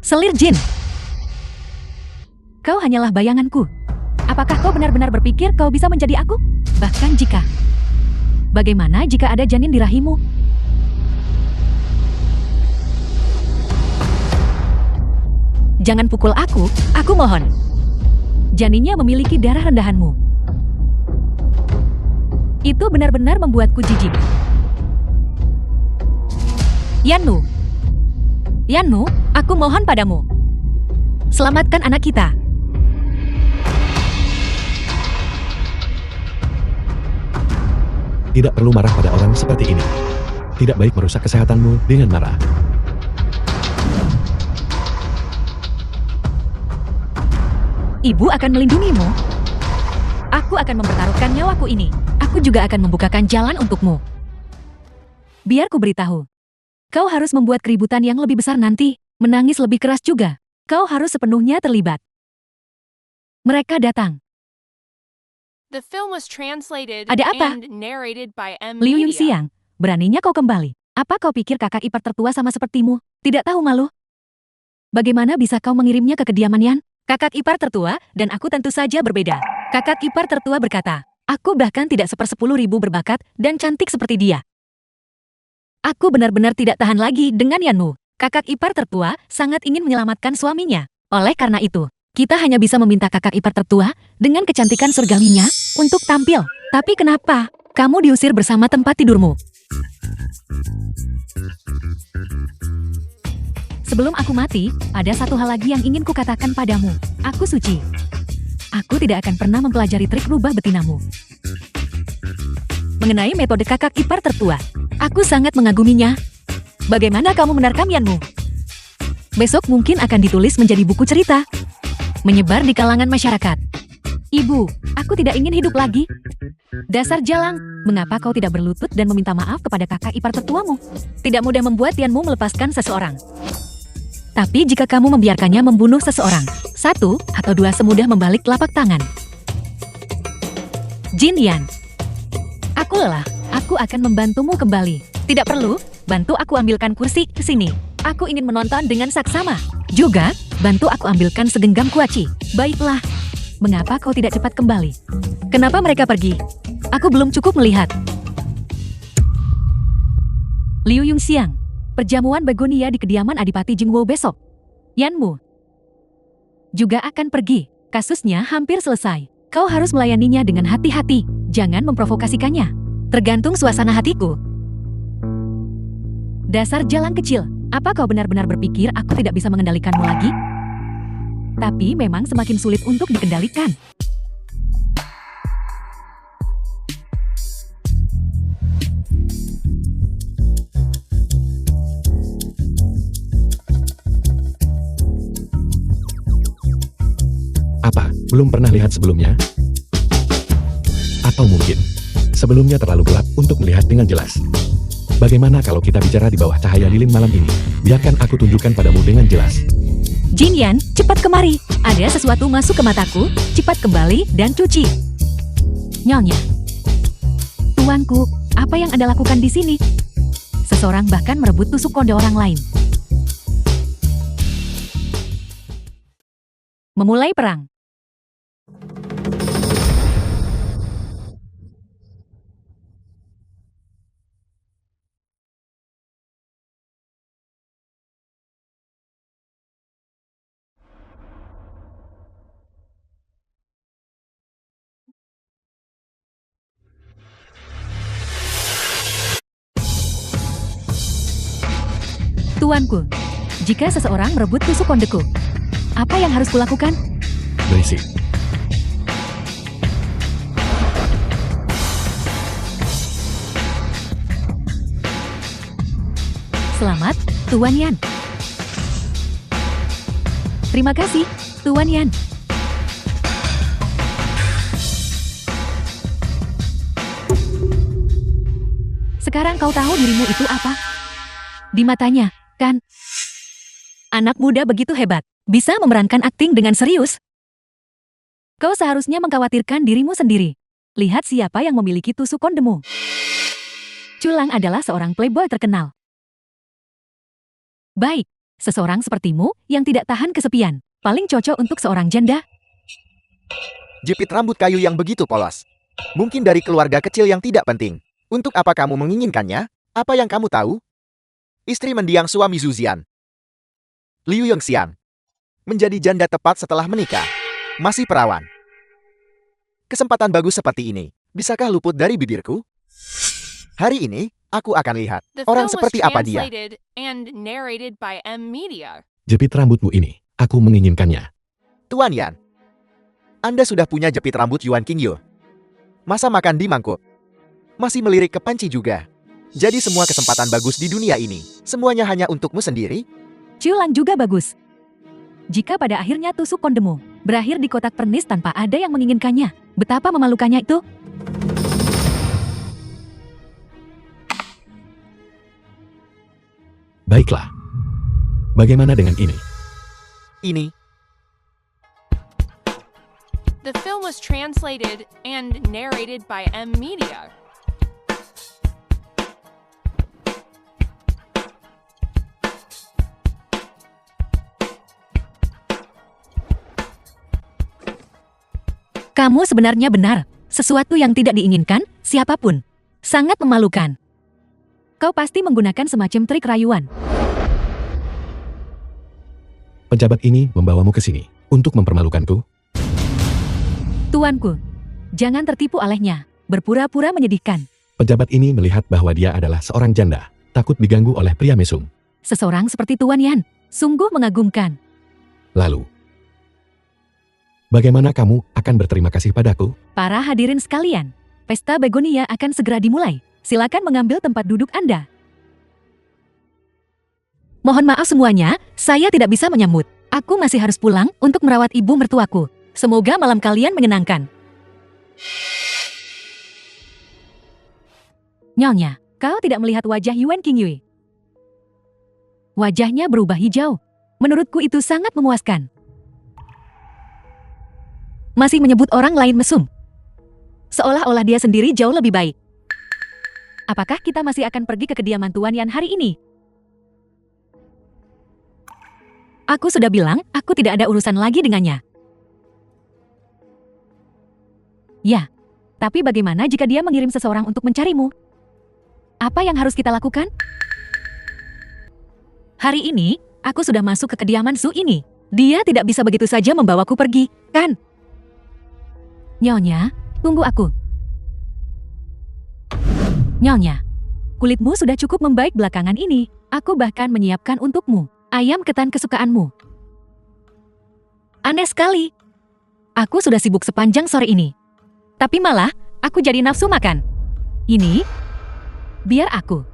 Selir Jin. Kau hanyalah bayanganku. Apakah kau benar-benar berpikir kau bisa menjadi aku? Bahkan jika... Bagaimana jika ada janin di rahimmu? Jangan pukul aku mohon. Janinnya memiliki darah rendahanmu. Itu benar-benar membuatku jijik. Yanmu, aku mohon padamu. Selamatkan anak kita. Tidak perlu marah pada orang seperti ini. Tidak baik merusak kesehatanmu dengan marah. Ibu akan melindungimu. Aku akan mempertaruhkan nyawaku ini. Aku juga akan membukakan jalan untukmu. Biar ku beritahu. Kau harus membuat keributan yang lebih besar nanti. Menangis lebih keras juga. Kau harus sepenuhnya terlibat. Mereka datang. The film was translated Ada apa? and narrated by M. Liu Media. Yunxiang, beraninya kau kembali. Apa kau pikir kakak ipar tertua sama sepertimu? Tidak tahu malu? Bagaimana bisa kau mengirimnya ke kediaman Yan? Kakak ipar tertua dan aku tentu saja berbeda. Kakak ipar tertua berkata, aku bahkan tidak 1/10.000 berbakat dan cantik seperti dia. Aku benar-benar tidak tahan lagi dengan Yanmu. Kakak ipar tertua sangat ingin menyelamatkan suaminya. Oleh karena itu, kita hanya bisa meminta kakak ipar tertua dengan kecantikan surgawinya untuk tampil. Tapi kenapa kamu diusir bersama tempat tidurmu? Sebelum aku mati, ada satu hal lagi yang ingin kukatakan padamu. Aku suci. Aku tidak akan pernah mempelajari trik rubah betinamu. Mengenai metode kakak ipar tertua, aku sangat mengaguminya. Bagaimana kamu menerkam Yanmu? Besok mungkin akan ditulis menjadi buku cerita. Menyebar di kalangan masyarakat. Ibu, aku tidak ingin hidup lagi. Dasar jalang, mengapa kau tidak berlutut dan meminta maaf kepada kakak ipar tertuamu? Tidak mudah membuat Yanmu melepaskan seseorang. Tapi jika kamu membiarkannya membunuh seseorang, 1 atau 2 semudah membalik telapak tangan. Jin Yan. Aku lelah, aku akan membantumu kembali. Tidak perlu, bantu aku ambilkan kursi ke sini. Aku ingin menonton dengan saksama. Juga, bantu aku ambilkan segenggam kuaci. Baiklah. Mengapa kau tidak cepat kembali? Kenapa mereka pergi? Aku belum cukup melihat. Liu Yunxiang. Perjamuan begonia di kediaman Adipati Jingwo besok. Yanmu juga akan pergi. Kasusnya hampir selesai. Kau harus melayaninya dengan hati-hati. Jangan memprovokasikannya. Tergantung suasana hatiku. Dasar jalang kecil. Apa kau benar-benar berpikir aku tidak bisa mengendalikanmu lagi? Tapi memang semakin sulit untuk dikendalikan. Apa, belum pernah lihat sebelumnya? Atau mungkin, sebelumnya terlalu gelap untuk melihat dengan jelas. Bagaimana kalau kita bicara di bawah cahaya lilin malam ini? Biarkan aku tunjukkan padamu dengan jelas. Jin Yan, cepat kemari. Ada sesuatu masuk ke mataku. Cepat kembali dan cuci. Nyonya. Tuanku, apa yang Anda lakukan di sini? Seseorang bahkan merebut tusuk konde orang lain. Memulai perang. Tuanku, jika seseorang merebut tusuk kondeku, apa yang harus kulakukan? Berisik. Selamat, Tuan Yan. Terima kasih, Tuan Yan. Sekarang kau tahu dirimu itu apa? Di matanya, kan? Anak muda begitu hebat, bisa memerankan akting dengan serius. Kau seharusnya mengkhawatirkan dirimu sendiri. Lihat siapa yang memiliki tusuk kondemu. Culang adalah seorang playboy terkenal. Baik, Seseorang sepertimu yang tidak tahan kesepian. Paling cocok untuk seorang janda. Jepit rambut kayu yang begitu polos. Mungkin dari keluarga kecil yang tidak penting. Untuk apa kamu menginginkannya? Apa yang kamu tahu? Istri mendiang suami Zuzian. Liu Yongxiang. Menjadi janda tepat setelah menikah. Masih perawan. Kesempatan bagus seperti ini. Bisakah luput dari bibirku? Hari ini, aku akan lihat The orang film was seperti apa dia. translated and narrated by M Media. Jepit rambutmu ini, aku menginginkannya. Tuan Yan, Anda sudah punya jepit rambut Yuan Qingyu. Masa makan di mangkuk? Masih melirik ke panci juga. Jadi semua kesempatan bagus di dunia ini, semuanya hanya untukmu sendiri? Ciulan juga bagus. Jika pada akhirnya tusuk kondemu berakhir di kotak pernis tanpa ada yang menginginkannya, betapa memalukannya itu. Baiklah. Bagaimana dengan ini? Ini, The film was translated and narrated by M Media. Kamu sebenarnya benar. Sesuatu yang tidak diinginkan, siapapun. Sangat memalukan. Kau pasti menggunakan semacam trik rayuan. Pejabat ini membawamu ke sini untuk mempermalukanku. Tuanku, jangan tertipu olehnya. Berpura-pura menyedihkan. Pejabat ini melihat bahwa dia adalah seorang janda, takut diganggu oleh pria mesum. Seseorang seperti Tuan Yan, sungguh mengagumkan. Lalu, bagaimana kamu akan berterima kasih padaku? Para hadirin sekalian, pesta begonia akan segera dimulai. Silakan mengambil tempat duduk Anda. Mohon maaf semuanya, saya tidak bisa menyambut. Aku masih harus pulang untuk merawat ibu mertuaku. Semoga malam kalian menyenangkan. Nyonya, kau tidak melihat wajah Yuan Qingyu? Wajahnya berubah hijau. Menurutku itu sangat memuaskan. Masih menyebut orang lain mesum. Seolah-olah dia sendiri jauh lebih baik. Apakah kita masih akan pergi ke kediaman Tuan Yan hari ini? Aku sudah bilang, aku tidak ada urusan lagi dengannya. Ya, tapi bagaimana jika dia mengirim seseorang untuk mencarimu? Apa yang harus kita lakukan? Hari ini, aku sudah masuk ke kediaman Su ini. Dia tidak bisa begitu saja membawaku pergi, kan? Nyonya, tunggu aku. Nyonya, kulitmu sudah cukup membaik belakangan ini. Aku bahkan menyiapkan untukmu ayam ketan kesukaanmu. Aneh sekali. Aku sudah sibuk sepanjang sore ini. Tapi malah, aku jadi nafsu makan. Ini, biar aku.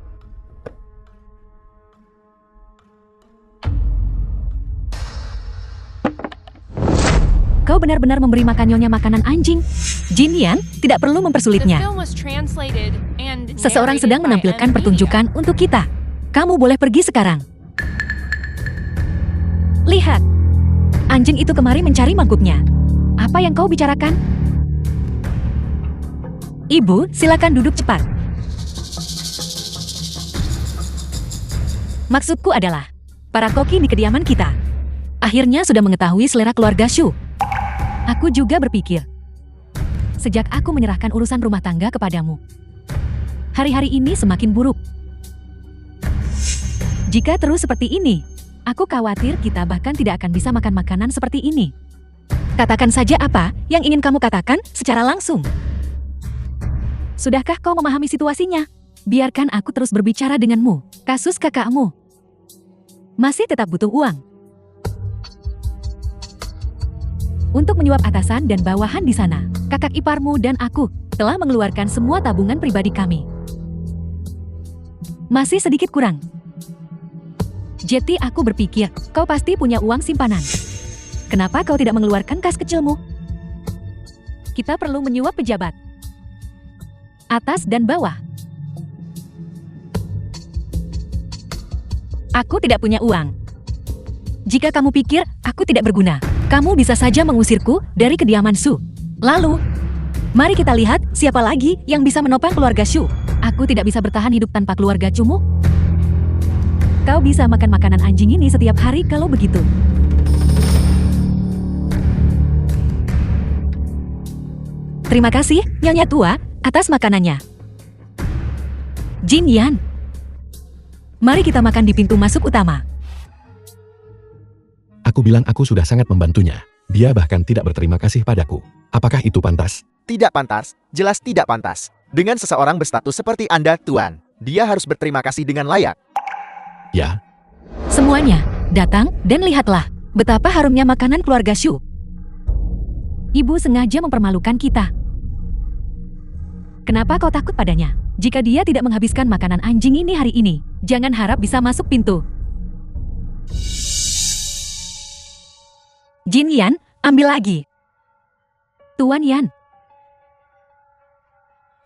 Kau benar-benar memberi makan Nyonya makanan anjing. Jin Yan tidak perlu The mempersulitnya. film was translated and Seseorang narrated sedang by menampilkan M Media. pertunjukan untuk kita. Kamu boleh pergi sekarang. Lihat. Anjing itu kemari mencari mangkuknya. Apa yang kau bicarakan? Ibu, silakan duduk cepat. Maksudku adalah, para koki di kediaman kita akhirnya sudah mengetahui selera keluarga Shu. Aku juga berpikir, sejak aku menyerahkan urusan rumah tangga kepadamu, hari-hari ini semakin buruk. Jika terus seperti ini, aku khawatir kita bahkan tidak akan bisa makan makanan seperti ini. Katakan saja apa yang ingin kamu katakan secara langsung. Sudahkah kau memahami situasinya? Biarkan aku terus berbicara denganmu. Kasus kakakmu masih tetap butuh uang untuk menyuap atasan dan bawahan di sana. Kakak iparmu dan aku telah mengeluarkan semua tabungan pribadi kami. Masih sedikit kurang. Jadi aku berpikir, kau pasti punya uang simpanan. Kenapa kau tidak mengeluarkan kas kecilmu? Kita perlu menyuap pejabat. Atas dan bawah. Aku tidak punya uang. Jika kamu pikir aku tidak berguna, kamu bisa saja mengusirku dari kediaman Shu. Lalu, mari kita lihat siapa lagi yang bisa menopang keluarga Shu. Aku tidak bisa bertahan hidup tanpa keluarga Cumu. Kau bisa makan makanan anjing ini setiap hari kalau begitu. Terima kasih, Nyonya Tua, atas makanannya. Jin Yan. Mari kita makan di pintu masuk utama. Aku bilang aku sudah sangat membantunya. Dia bahkan tidak berterima kasih padaku. Apakah itu pantas? Tidak pantas, jelas tidak pantas. Dengan seseorang berstatus seperti Anda, Tuan, dia harus berterima kasih dengan layak. Ya, Semuanya, datang dan lihatlah betapa harumnya makanan keluarga Shu. Ibu sengaja mempermalukan kita. Kenapa kau takut padanya? Jika dia tidak menghabiskan makanan anjing ini hari ini, jangan harap bisa masuk pintu. Jin Yan, ambil lagi. Tuan Yan,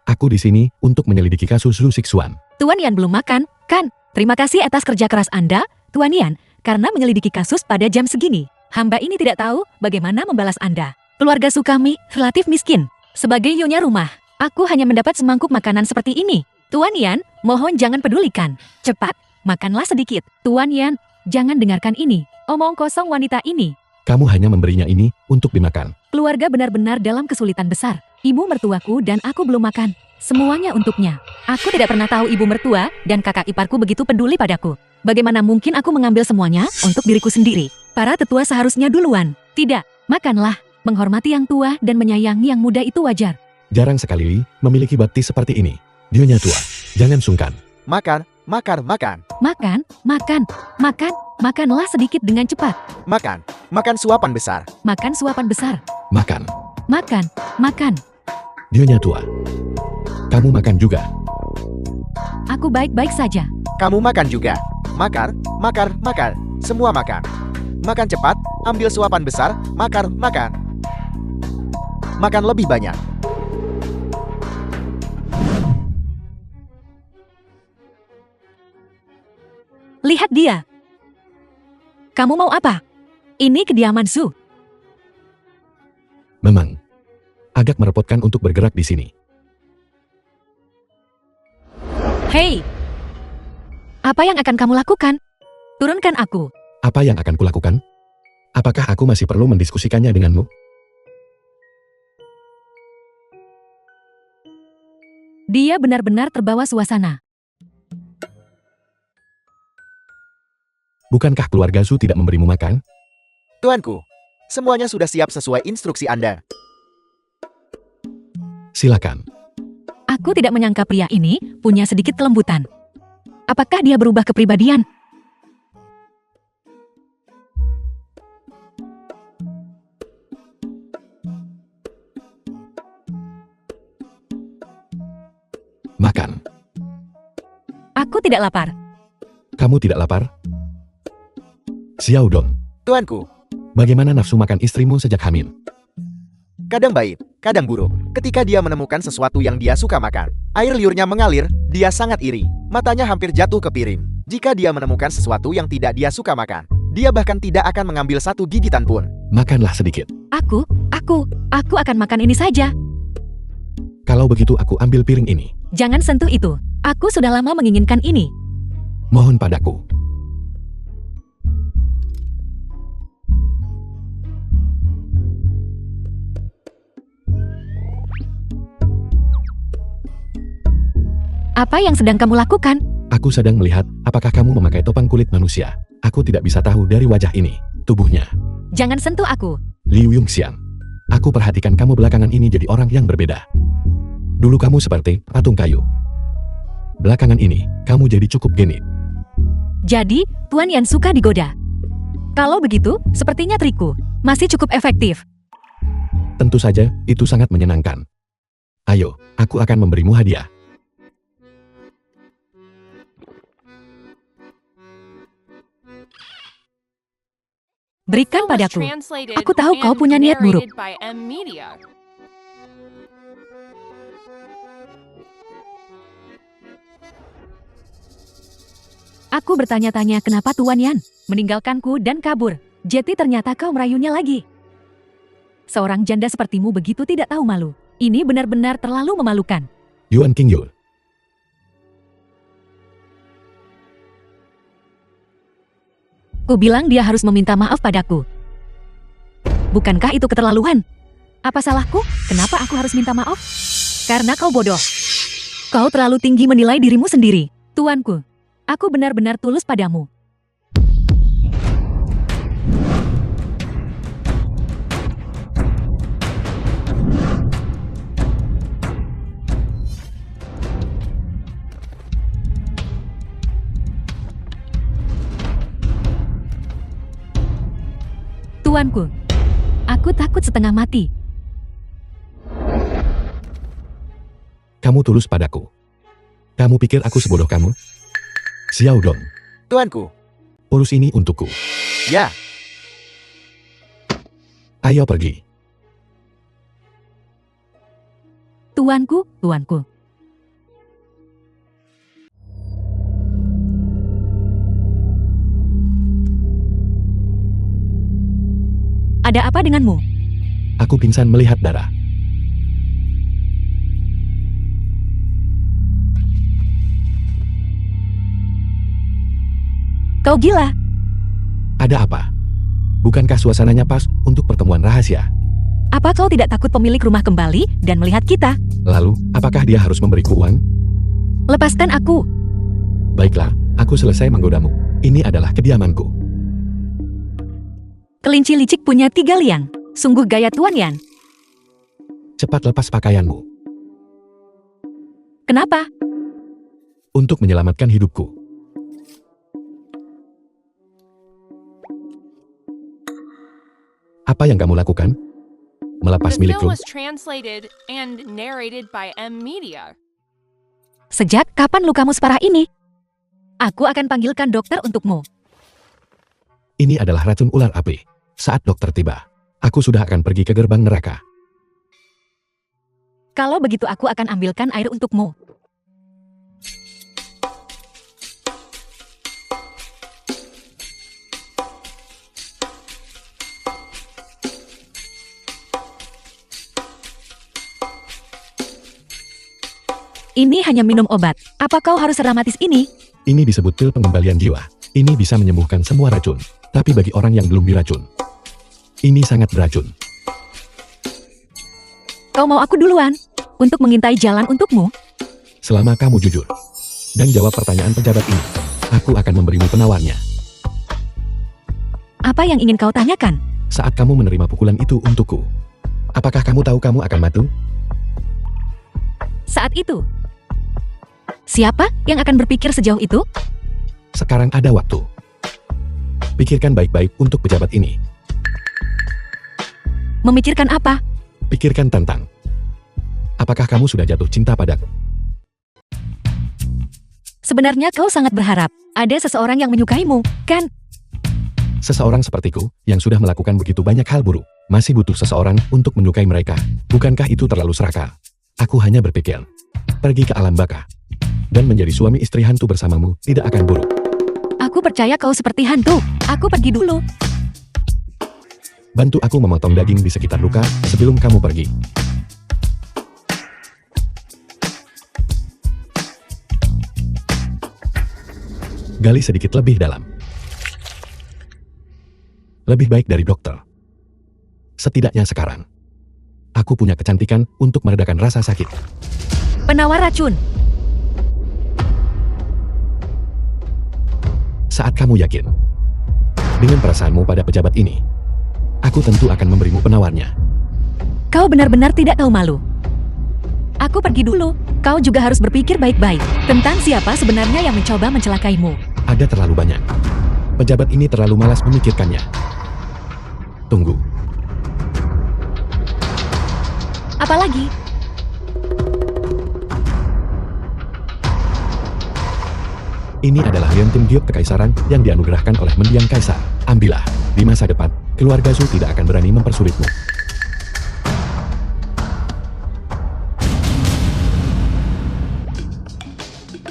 aku di sini untuk menyelidiki kasus Lu Sixuan. Tuan Yan belum makan, kan? Terima kasih atas kerja keras Anda, Tuan Yan, karena menyelidiki kasus pada jam segini. Hamba ini tidak tahu bagaimana membalas Anda. Keluarga Sukami relatif miskin. Sebagai nyonya rumah, aku hanya mendapat semangkuk makanan seperti ini. Tuan Yan, mohon jangan pedulikan. Cepat, makanlah sedikit. Tuan Yan, jangan dengarkan ini. Omong kosong wanita ini. Kamu hanya memberinya ini untuk dimakan. Keluarga benar-benar dalam kesulitan besar. Ibu mertuaku dan aku belum makan. Semuanya untuknya. Aku tidak pernah tahu ibu mertua dan kakak iparku begitu peduli padaku. Bagaimana mungkin aku mengambil semuanya untuk diriku sendiri? Para tetua seharusnya duluan. Tidak, makanlah. Menghormati yang tua dan menyayangi yang muda itu wajar. Jarang sekali memiliki bakti seperti ini. Nyonya Tua, jangan sungkan. Makan, makan, makan. Makan, makan, makan. Makanlah sedikit dengan cepat. Makan, makan suapan besar. Makan suapan besar. Makan. Makan, makan. Nyonya Tua, kamu makan juga. Aku baik-baik saja. Kamu makan juga. Makan, makan, makan. Semua makan. Makan cepat, ambil suapan besar, makan, makan. Makan lebih banyak. Lihat dia. Kamu mau apa? Ini kediaman Su. Memang agak merepotkan untuk bergerak di sini. Hei! Apa yang akan kamu lakukan? Turunkan aku. Apa yang akan kulakukan? Apakah aku masih perlu mendiskusikannya denganmu? Dia benar-benar terbawa suasana. Bukankah keluarga Su tidak memberimu makan? Tuanku, semuanya sudah siap sesuai instruksi Anda. Silakan. Aku tidak menyangka pria ini punya sedikit kelembutan. Apakah dia berubah kepribadian? Makan. Aku tidak lapar. Kamu tidak lapar? Xiao Dong, Tuanku, bagaimana nafsu makan istrimu sejak hamil? kadang baik, kadang buruk. Ketika dia menemukan sesuatu yang dia suka makan, air liurnya mengalir, dia sangat iri. Matanya hampir jatuh ke piring. Jika dia menemukan sesuatu yang tidak dia suka makan, dia bahkan tidak akan mengambil satu gigitan pun. Makanlah sedikit. Aku akan makan ini saja. Kalau begitu aku ambil piring ini. Jangan sentuh itu. Aku sudah lama menginginkan ini. Mohon padaku. Apa yang sedang kamu lakukan? Aku sedang melihat apakah kamu memakai topeng kulit manusia. Aku tidak bisa tahu dari wajah ini, tubuhnya. Jangan sentuh aku. Liu Yongxian, aku perhatikan kamu belakangan ini jadi orang yang berbeda. Dulu kamu seperti patung kayu. Belakangan ini, kamu jadi cukup genit. Jadi, Tuan Yan suka digoda. Kalau begitu, sepertinya trikku masih cukup efektif. Tentu saja, itu sangat menyenangkan. Ayo, aku akan memberimu hadiah. Berikan Film was padaku. translated Aku tahu kau and punya niat buruk. narrated by M Media. Aku bertanya-tanya kenapa Tuan Yan meninggalkanku dan kabur. Jadi ternyata kau merayunya lagi. Seorang janda sepertimu begitu tidak tahu malu. Ini benar-benar terlalu memalukan. Yuan Qingyul, Ku bilang dia harus meminta maaf padaku. Bukankah itu keterlaluan? Apa salahku? Kenapa aku harus minta maaf? Karena kau bodoh. Kau terlalu tinggi menilai dirimu sendiri. Tuanku, aku benar-benar tulus padamu. Tuanku, aku takut setengah mati. Kamu tulus padaku. Kamu pikir aku sebodoh kamu? Xiao Dong, Tuanku. urus ini untukku. Ya, Ayo pergi. Tuanku, tuanku. Ada apa denganmu? Aku pingsan melihat darah. Kau gila? Ada apa? Bukankah suasananya pas untuk pertemuan rahasia? Apa kau tidak takut pemilik rumah kembali dan melihat kita? Lalu, apakah dia harus memberiku uang? Lepaskan aku. Baiklah, aku selesai menggodamu. Ini adalah kediamanku. Kelinci licik punya 3 liang. Sungguh gaya Tuan Yan. Cepat lepas pakaianmu. Kenapa? Untuk menyelamatkan hidupku. Apa yang kamu lakukan? Melepas The milikku? film was translated and narrated by M Media. Sejak kapan lukamu separah ini? Aku akan panggilkan dokter untukmu. Ini adalah racun ular api. Saat dokter tiba, aku sudah akan pergi ke gerbang neraka. Kalau begitu aku akan ambilkan air untukmu. Ini hanya minum obat. Apa kau harus dramatis ini? Ini disebut pil pengembalian jiwa. Ini bisa menyembuhkan semua racun. Tapi bagi orang yang belum diracun, ini sangat beracun. Kau mau aku duluan? Untuk mengintai jalan untukmu? Selama kamu jujur dan jawab pertanyaan pejabat ini, aku akan memberimu penawarnya. Apa yang ingin kau tanyakan? Saat kamu menerima pukulan itu untukku, apakah kamu tahu kamu akan mati? Saat itu. Siapa yang akan berpikir sejauh itu? Sekarang ada waktu. Pikirkan baik-baik untuk pejabat ini. Memikirkan apa? Pikirkan tentang apakah kamu sudah jatuh cinta padaku? Sebenarnya kau sangat berharap ada seseorang yang menyukaimu, kan? Seseorang sepertiku yang sudah melakukan begitu banyak hal buruk masih butuh seseorang untuk menyukai mereka. Bukankah itu terlalu serakah? Aku hanya berpikir, pergi ke alam baka dan menjadi suami istri hantu bersamamu tidak akan buruk. Aku percaya kau seperti hantu. Aku pergi dulu. Bantu aku memotong daging di sekitar luka sebelum kamu pergi. Gali sedikit lebih dalam. Lebih baik dari dokter. Setidaknya sekarang, aku punya kecantikan untuk meredakan rasa sakit. Penawar racun. Saat kamu yakin dengan perasaanmu pada pejabat ini, aku tentu akan memberimu penawarnya. Kau benar-benar tidak tahu malu. Aku pergi dulu. Kau juga harus berpikir baik-baik tentang siapa sebenarnya yang mencoba mencelakaimu. Ada terlalu banyak. Pejabat ini terlalu malas memikirkannya. Tunggu. Apalagi? Ini adalah Liantim Giok Kekaisaran yang dianugerahkan oleh mendiang kaisar. Ambillah. Di masa depan, keluarga Zhu tidak akan berani mempersulitmu.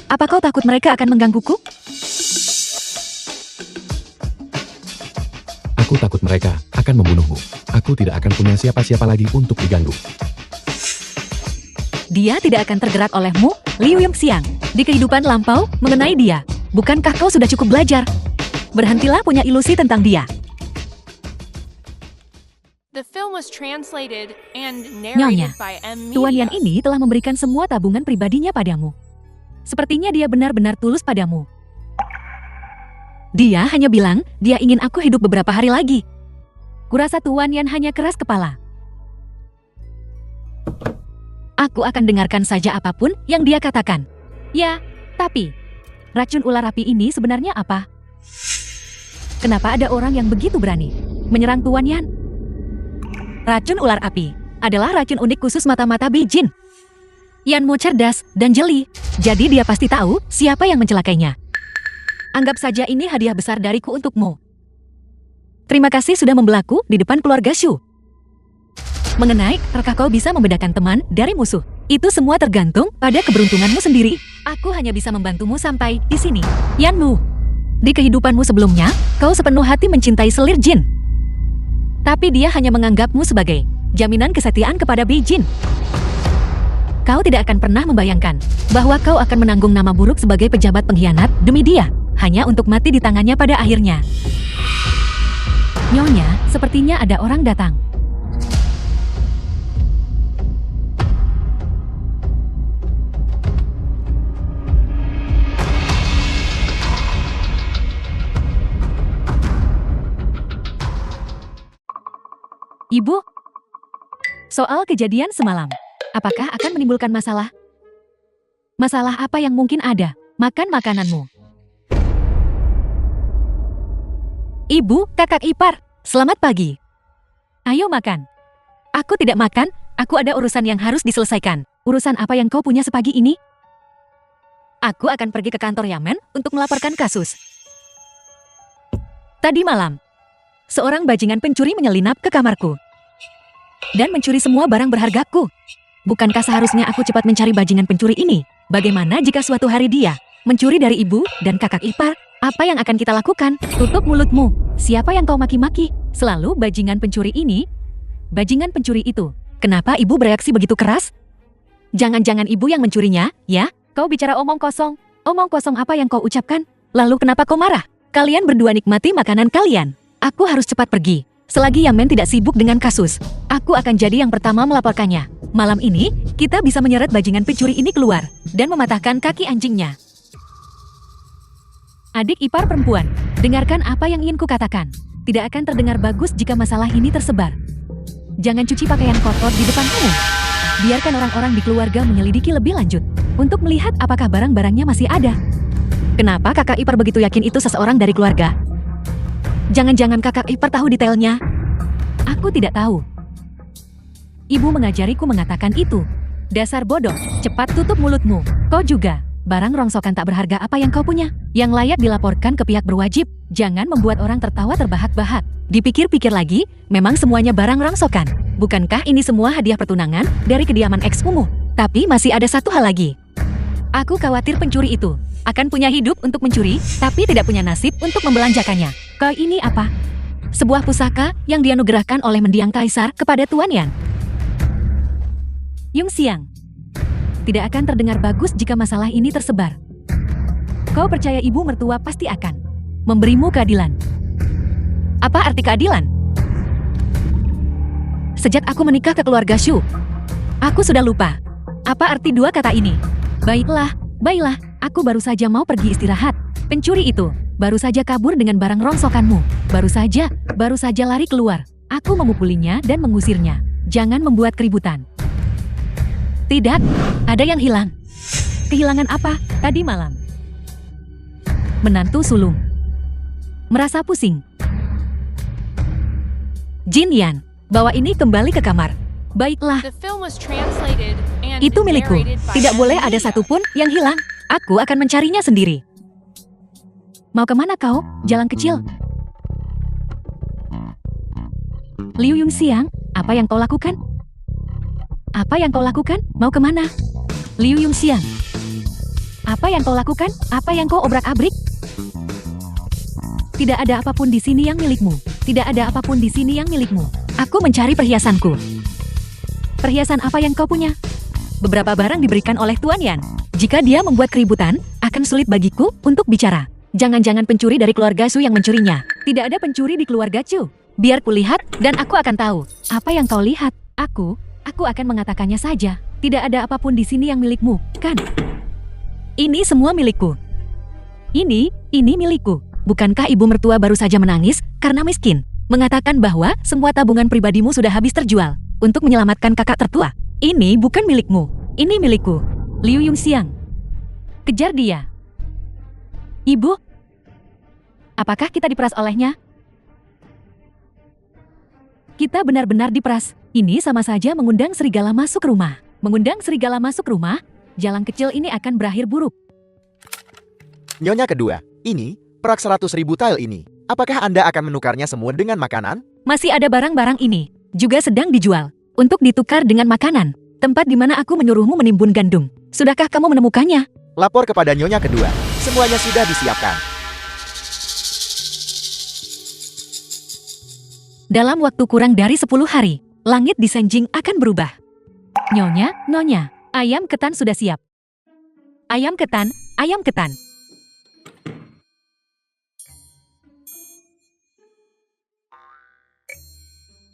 Apa kau takut mereka akan menggangguku? Aku takut mereka akan membunuhmu. Aku tidak akan punya siapa-siapa lagi untuk diganggu. Dia tidak akan tergerak olehmu, Liu Yongxiang. Di kehidupan lampau, mengenai dia. Bukankah kau sudah cukup belajar? Berhentilah punya ilusi tentang dia. The film was translated and Nyonya, narrated by M. Tuan Yan Media. ini telah memberikan semua tabungan pribadinya padamu. Sepertinya dia benar-benar tulus padamu. Dia hanya bilang dia ingin aku hidup beberapa hari lagi. Kurasa Tuan Yan hanya keras kepala. Aku akan dengarkan saja apapun yang dia katakan. Ya, tapi racun ular api ini sebenarnya apa? Kenapa ada orang yang begitu berani menyerang Tuan Yan? Racun ular api adalah racun unik khusus mata-mata Beijing. Yanmu cerdas dan jeli, jadi dia pasti tahu siapa yang mencelakainya. Anggap saja ini hadiah besar dariku untukmu. Terima kasih sudah membelaku di depan keluarga Shu. Mengenai apakah kau bisa membedakan teman dari musuh, itu semua tergantung pada keberuntunganmu sendiri. Aku hanya bisa membantumu sampai di sini. Yanmu, di kehidupanmu sebelumnya, kau sepenuh hati mencintai selir jin. Tapi dia hanya menganggapmu sebagai jaminan kesetiaan kepada Beijing. Kau tidak akan pernah membayangkan bahwa kau akan menanggung nama buruk sebagai pejabat pengkhianat demi dia, hanya untuk mati di tangannya pada akhirnya. Nyonya, sepertinya ada orang datang. Ibu, soal kejadian semalam, apakah akan menimbulkan masalah? Masalah apa yang mungkin ada? Makan makananmu. Ibu, kakak ipar, selamat pagi. Ayo makan. Aku tidak makan, aku ada urusan yang harus diselesaikan. Urusan apa yang kau punya sepagi ini? Aku akan pergi ke kantor Yamen untuk melaporkan kasus. Tadi malam, seorang bajingan pencuri menyelinap ke kamarku dan mencuri semua barang berhargaku. Bukankah seharusnya aku cepat mencari bajingan pencuri ini? Bagaimana jika suatu hari dia mencuri dari ibu dan kakak ipar? Apa yang akan kita lakukan? Tutup mulutmu. Siapa yang kau maki-maki? Selalu bajingan pencuri ini. Bajingan pencuri itu. Kenapa ibu bereaksi begitu keras? Jangan-jangan ibu yang mencurinya, ya? Kau bicara omong kosong. Omong kosong apa yang kau ucapkan? Lalu kenapa kau marah? Kalian berdua nikmati makanan kalian. Aku harus cepat pergi. Selagi Yamen tidak sibuk dengan kasus, aku akan jadi yang pertama melaporkannya. Malam ini, kita bisa menyeret bajingan pencuri ini keluar dan mematahkan kaki anjingnya. Adik ipar perempuan, dengarkan apa yang ingin kukatakan. Tidak akan terdengar bagus jika masalah ini tersebar. Jangan cuci pakaian kotor di depan umum. Biarkan orang-orang di keluarga menyelidiki lebih lanjut untuk melihat apakah barang-barangnya masih ada. Kenapa kakak ipar begitu yakin itu seseorang dari keluarga? Jangan-jangan kakak ipar tahu detailnya? Aku tidak tahu. Ibu mengajariku mengatakan itu. Dasar bodoh, cepat tutup mulutmu. Kau juga, barang rongsokan tak berharga apa yang kau punya, yang layak dilaporkan ke pihak berwajib. Jangan membuat orang tertawa terbahak-bahak. Dipikir-pikir lagi, memang semuanya barang rongsokan. Bukankah ini semua hadiah pertunangan dari kediaman eksmumu? Tapi masih ada satu hal lagi. Aku khawatir pencuri itu akan punya hidup untuk mencuri, tapi tidak punya nasib untuk membelanjakannya. Kau ini apa? Sebuah pusaka yang dianugerahkan oleh mendiang kaisar kepada Tuan Yan. Yung Xiang, tidak akan terdengar bagus jika masalah ini tersebar. Kau percaya ibu mertua pasti akan memberimu keadilan. Apa arti keadilan? Sejak aku menikah ke keluarga Shu, aku sudah lupa. Apa arti dua kata ini? Baiklah, aku baru saja mau pergi istirahat. Pencuri itu baru saja kabur dengan barang rongsokanmu. Baru saja lari keluar. Aku memukulinya dan mengusirnya. Jangan membuat keributan. Tidak, ada yang hilang. Kehilangan apa? Tadi malam. Menantu sulung. Merasa pusing. Jin Yan, bawa ini kembali ke kamar. Baiklah. The film was translated and Itu milikku. narrated by Tidak M. boleh ada Media. satupun yang hilang. Aku akan mencarinya sendiri. Mau kemana kau, jalan kecil? Liu Yung Xiang, apa yang kau lakukan? Apa yang kau lakukan? Mau kemana? Liu Yung Xiang. Apa yang kau lakukan? Apa yang kau obrak-abrik? Tidak ada apapun di sini yang milikmu. Tidak ada apapun di sini yang milikmu. Aku mencari perhiasanku. Perhiasan apa yang kau punya? Beberapa barang diberikan oleh Tuan Yan. Jika dia membuat keributan, akan sulit bagiku untuk bicara. Jangan-jangan pencuri dari keluarga Su yang mencurinya. Tidak ada pencuri di keluarga Chu. Biar kulihat dan aku akan tahu. Apa yang kau lihat? Aku akan mengatakannya saja. Tidak ada apapun di sini yang milikmu, kan? Ini semua milikku. Ini milikku. Bukankah ibu mertua baru saja menangis karena miskin? Mengatakan bahwa semua tabungan pribadimu sudah habis terjual untuk menyelamatkan kakak tertua. Ini bukan milikmu. Ini milikku. Liu Yungxiang. Kejar dia. Ibu, apakah kita diperas olehnya? Kita benar-benar diperas. Ini sama saja mengundang serigala masuk rumah. Mengundang serigala masuk rumah, jalan kecil ini akan berakhir buruk. Nyonya kedua, ini, perak 100.000 tile ini. Apakah Anda akan menukarnya semua dengan makanan? Masih ada barang-barang ini, juga sedang dijual, untuk ditukar dengan makanan. Tempat di mana aku menyuruhmu menimbun gandum. Sudahkah kamu menemukannya? Lapor kepada Nyonya kedua. Semuanya sudah disiapkan. Dalam waktu kurang dari 10 hari, langit di Senjing akan berubah. Nyonya, ayam ketan sudah siap. Ayam ketan.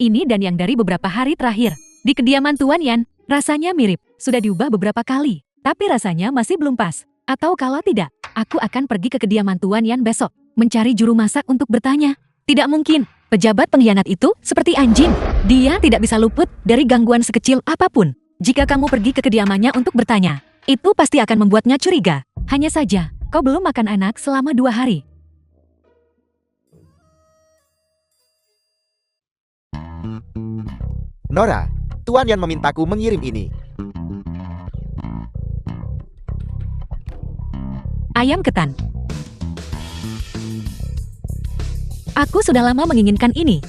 Ini dan yang dari beberapa hari terakhir. Di kediaman Tuan Yan, rasanya mirip. Sudah diubah beberapa kali, tapi rasanya masih belum pas. Atau kalau tidak, aku akan pergi ke kediaman Tuan Yan besok, mencari juru masak untuk bertanya. Tidak mungkin, pejabat pengkhianat itu seperti anjing. Dia tidak bisa luput dari gangguan sekecil apapun. Jika kamu pergi ke kediamannya untuk bertanya, itu pasti akan membuatnya curiga. Hanya saja, kau belum makan enak selama 2 hari. Nora, Tuan Yan memintaku mengirim ini. Ayam ketan. Aku sudah lama menginginkan ini.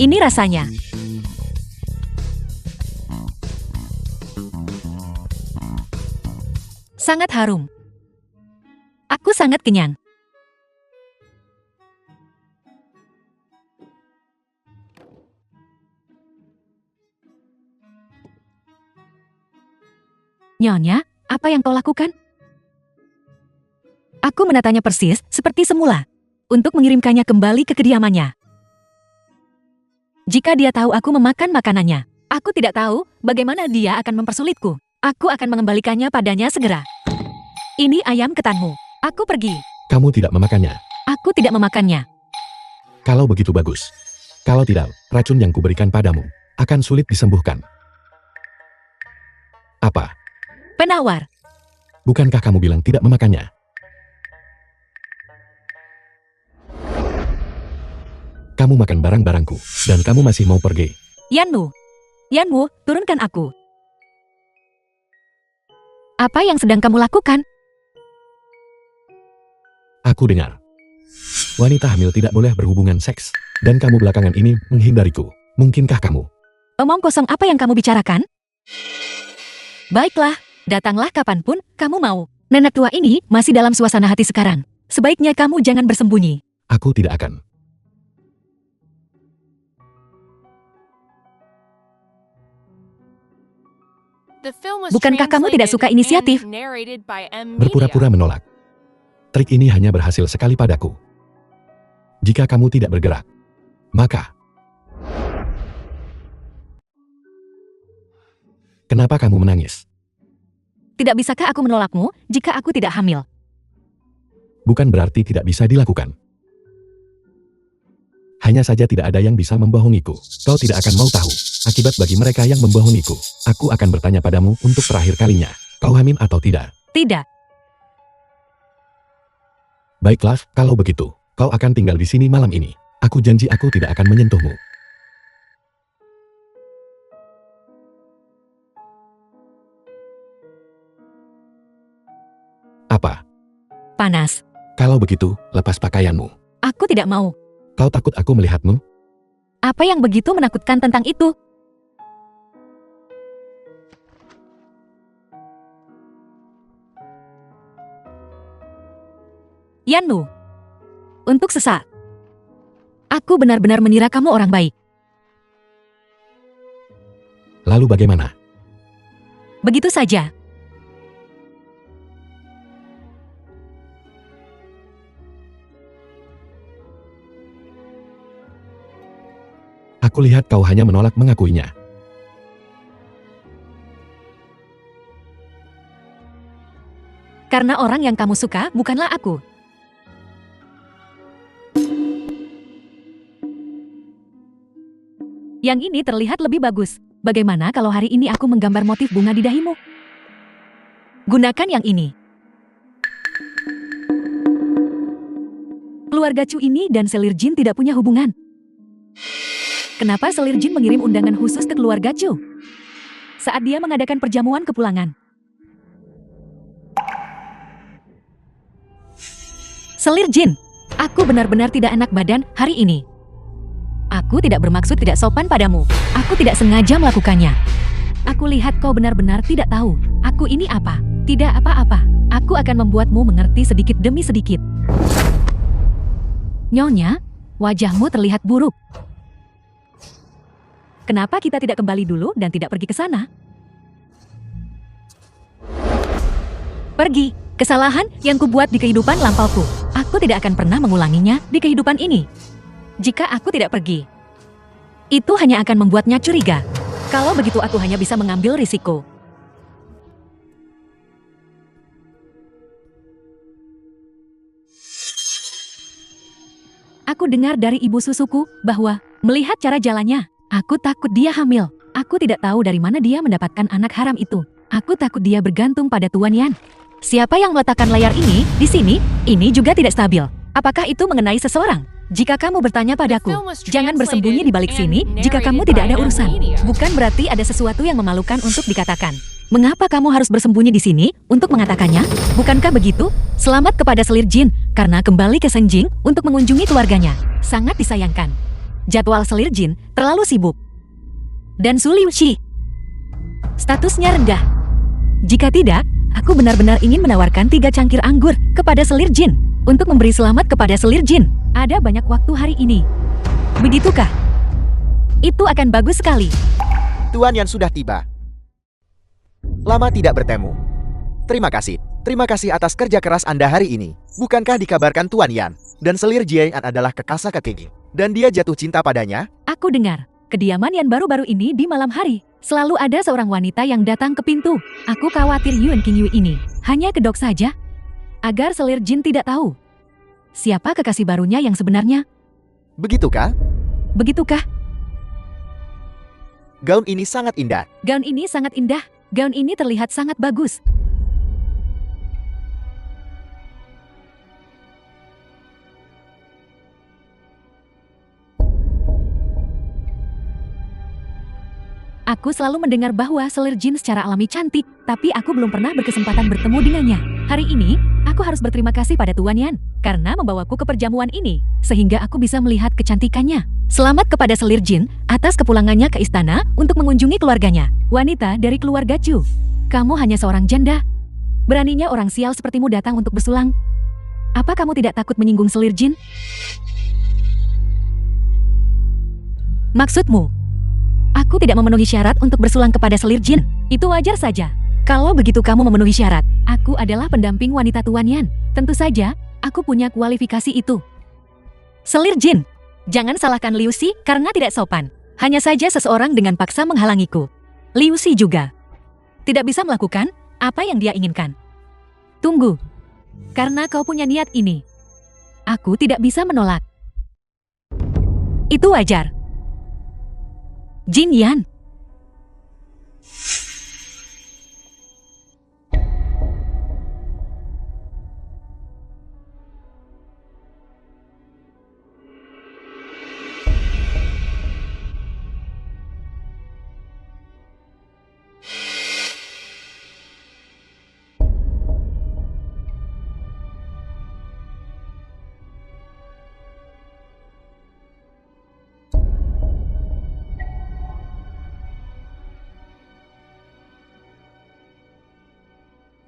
Ini rasanya. Sangat harum. Aku sangat kenyang. Nyonya, apa yang kau lakukan? Aku menatanya persis seperti semula, untuk mengirimkannya kembali ke kediamannya. Jika dia tahu aku memakan makanannya, aku tidak tahu bagaimana dia akan mempersulitku. Aku akan mengembalikannya padanya segera. Ini ayam ketanmu. Aku pergi. Kamu tidak memakannya. Aku tidak memakannya. Kalau begitu bagus. Kalau tidak, racun yang kuberikan padamu akan sulit disembuhkan. Apa? Penawar. Bukankah kamu bilang tidak memakannya? Kamu makan barang-barangku, dan kamu masih mau pergi. Yanmu, turunkan aku. Apa yang sedang kamu lakukan? Aku dengar. Wanita hamil tidak boleh berhubungan seks, dan kamu belakangan ini menghindariku. Mungkinkah kamu? Omong kosong apa yang kamu bicarakan? Baiklah, datanglah kapanpun kamu mau. Nenek tua ini masih dalam suasana hati sekarang. Sebaiknya kamu jangan bersembunyi. Aku tidak akan. The film was Bukankah kamu tidak suka translated inisiatif? and narrated by M Media. Berpura-pura menolak. Trik ini hanya berhasil sekali padaku. Jika kamu tidak bergerak, maka... Kenapa kamu menangis? Tidak bisakah aku menolakmu jika aku tidak hamil? Bukan berarti tidak bisa dilakukan. Hanya saja tidak ada yang bisa membohongiku. Kau tidak akan mau tahu akibat bagi mereka yang membohongiku. Aku akan bertanya padamu untuk terakhir kalinya. Kau hamil atau tidak? Tidak. Baiklah, kalau begitu, kau akan tinggal di sini malam ini. Aku janji aku tidak akan menyentuhmu. Apa? Panas. Kalau begitu, lepas pakaianmu. Aku tidak mau. Kau takut aku melihatmu? Apa yang begitu menakutkan tentang itu? Yanmu, untuk sesaat, aku benar-benar mengira kamu orang baik. Lalu bagaimana? Begitu saja. Aku lihat kau hanya menolak mengakuinya. Karena orang yang kamu suka bukanlah aku. Yang ini terlihat lebih bagus. Bagaimana kalau hari ini aku menggambar motif bunga di dahimu? Gunakan yang ini. Keluarga Chu ini dan selir jin tidak punya hubungan. Kenapa selir jin mengirim undangan khusus ke keluarga Chu? Saat dia mengadakan perjamuan kepulangan. Selir jin, aku benar-benar tidak enak badan hari ini. Aku tidak bermaksud tidak sopan padamu. Aku tidak sengaja melakukannya. Aku lihat kau benar-benar tidak tahu. Aku ini apa? Tidak apa-apa. Aku akan membuatmu mengerti sedikit demi sedikit. Nyonya, wajahmu terlihat buruk. Kenapa kita tidak kembali dulu dan tidak pergi ke sana? Pergi. Kesalahan yang kubuat di kehidupan lampauku. Aku tidak akan pernah mengulanginya di kehidupan ini. Jika aku tidak pergi, itu hanya akan membuatnya curiga. Kalau begitu aku hanya bisa mengambil risiko. Aku dengar dari ibu susuku bahwa melihat cara jalannya, aku takut dia hamil. Aku tidak tahu dari mana dia mendapatkan anak haram itu. Aku takut dia bergantung pada Tuan Yan. Siapa yang meletakkan layar ini di sini? Ini juga tidak stabil. Apakah itu mengenai seseorang? Jika kamu bertanya padaku, jangan bersembunyi di balik sini jika kamu tidak ada urusan. Bukan berarti ada sesuatu yang memalukan untuk dikatakan. Mengapa kamu harus bersembunyi di sini untuk mengatakannya? Bukankah begitu? Selamat kepada selir jin, karena kembali ke Senjing untuk mengunjungi keluarganya. Sangat disayangkan. Jadwal selir jin terlalu sibuk. Dan Su Liushi, statusnya rendah. Jika tidak, aku benar-benar ingin menawarkan 3 cangkir anggur kepada selir jin untuk memberi selamat kepada selir jin. Ada banyak waktu hari ini. Begitukah? Itu akan bagus sekali. Tuan Yan sudah tiba. Lama tidak bertemu. Terima kasih. Terima kasih atas kerja keras Anda hari ini. Bukankah dikabarkan Tuan Yan dan selir Jian adalah kekasih kekigi dan dia jatuh cinta padanya? Aku dengar, kediaman Yan baru-baru ini di malam hari. Selalu ada seorang wanita yang datang ke pintu. Aku khawatir Yuan King Yu ini hanya kedok saja. Agar selir jin tidak tahu. Siapa kekasih barunya yang sebenarnya? Begitukah? Begitukah? Gaun ini sangat indah. Gaun ini sangat indah. Gaun ini terlihat sangat bagus. Aku selalu mendengar bahwa selir jin secara alami cantik, tapi aku belum pernah berkesempatan bertemu dengannya. Hari ini, aku harus berterima kasih pada Tuan Yan, karena membawaku ke perjamuan ini, sehingga aku bisa melihat kecantikannya. Selamat kepada selir jin, atas kepulangannya ke istana untuk mengunjungi keluarganya. Wanita dari keluarga Chu. Kamu hanya seorang janda. Beraninya orang sial sepertimu datang untuk bersulang. Apa kamu tidak takut menyinggung selir jin? Maksudmu? Aku tidak memenuhi syarat untuk bersulang kepada selir jin. Itu wajar saja. Kalau begitu kamu memenuhi syarat, aku adalah pendamping wanita Tuan Yan. Tentu saja, aku punya kualifikasi itu. Selir jin, jangan salahkan Liu Xi karena tidak sopan. Hanya saja seseorang dengan paksa menghalangiku. Liu Xi juga tidak bisa melakukan apa yang dia inginkan. Tunggu, karena kau punya niat ini, aku tidak bisa menolak. Itu wajar. Jin Yan.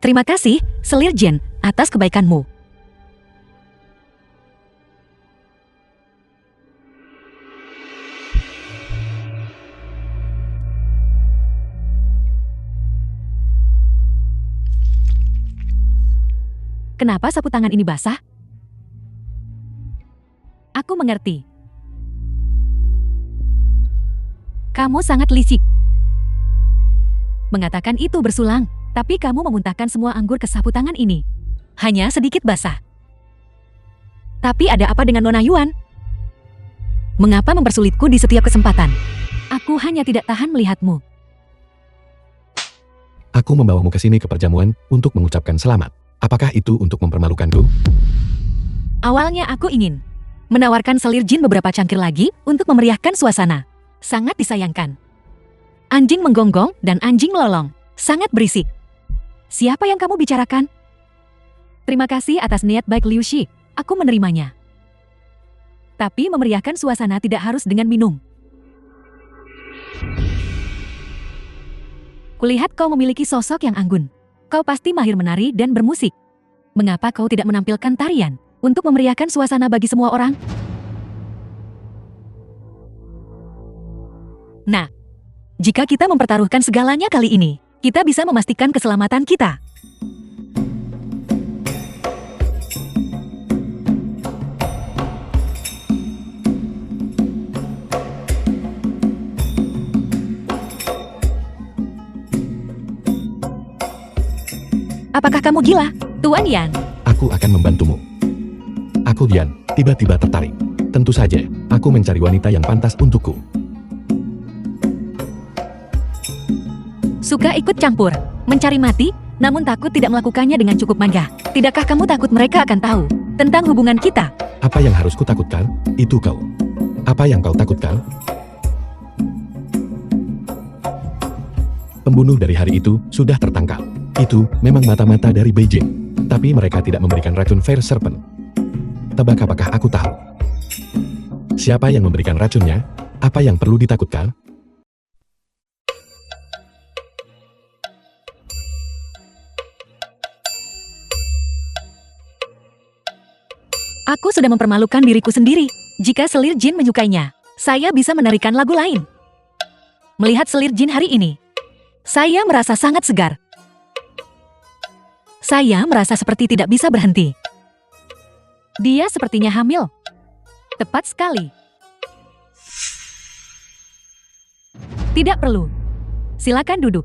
Terima kasih, selir jin, atas kebaikanmu. Kenapa sapu tangan ini basah? Aku mengerti. Kamu sangat licik. Mengatakan itu bersulang, tapi kamu memuntahkan semua anggur ke sapu tangan ini. Hanya sedikit basah. Tapi ada apa dengan Nona Yuan? Mengapa mempersulitku di setiap kesempatan? Aku hanya tidak tahan melihatmu. Aku membawamu ke sini ke perjamuan untuk mengucapkan selamat. Apakah itu untuk mempermalukanku? Awalnya aku ingin menawarkan selir jin beberapa cangkir lagi untuk memeriahkan suasana. Sangat disayangkan. Anjing menggonggong dan anjing melolong. Sangat berisik. Siapa yang kamu bicarakan? Terima kasih atas niat baik Liu Shi. Aku menerimanya. Tapi memeriahkan suasana tidak harus dengan minum. Kulihat kau memiliki sosok yang anggun. Kau pasti mahir menari dan bermusik. Mengapa kau tidak menampilkan tarian untuk memeriahkan suasana bagi semua orang? Nah, jika kita mempertaruhkan segalanya kali ini, kita bisa memastikan keselamatan kita. Apakah kamu gila, Tuan Yan? Aku akan membantumu. Aku Dian, tiba-tiba tertarik. Tentu saja, aku mencari wanita yang pantas untukku. Suka ikut campur, mencari mati, namun takut tidak melakukannya dengan cukup megah. Tidakkah kamu takut mereka akan tahu tentang hubungan kita? Apa yang harus kutakutkan? Itu kau. Apa yang kau takutkan? Pembunuh dari hari itu sudah tertangkap. Itu memang mata-mata dari Beijing. Tapi mereka tidak memberikan racun Fire Serpent. Tebak apakah aku tahu? Siapa yang memberikan racunnya? Apa yang perlu ditakutkan? Aku sudah mempermalukan diriku sendiri. Jika selir jin menyukainya, saya bisa menarikan lagu lain. Melihat selir jin hari ini, saya merasa sangat segar. Saya merasa seperti tidak bisa berhenti. Dia sepertinya hamil. Tepat sekali. Tidak perlu. Silakan duduk.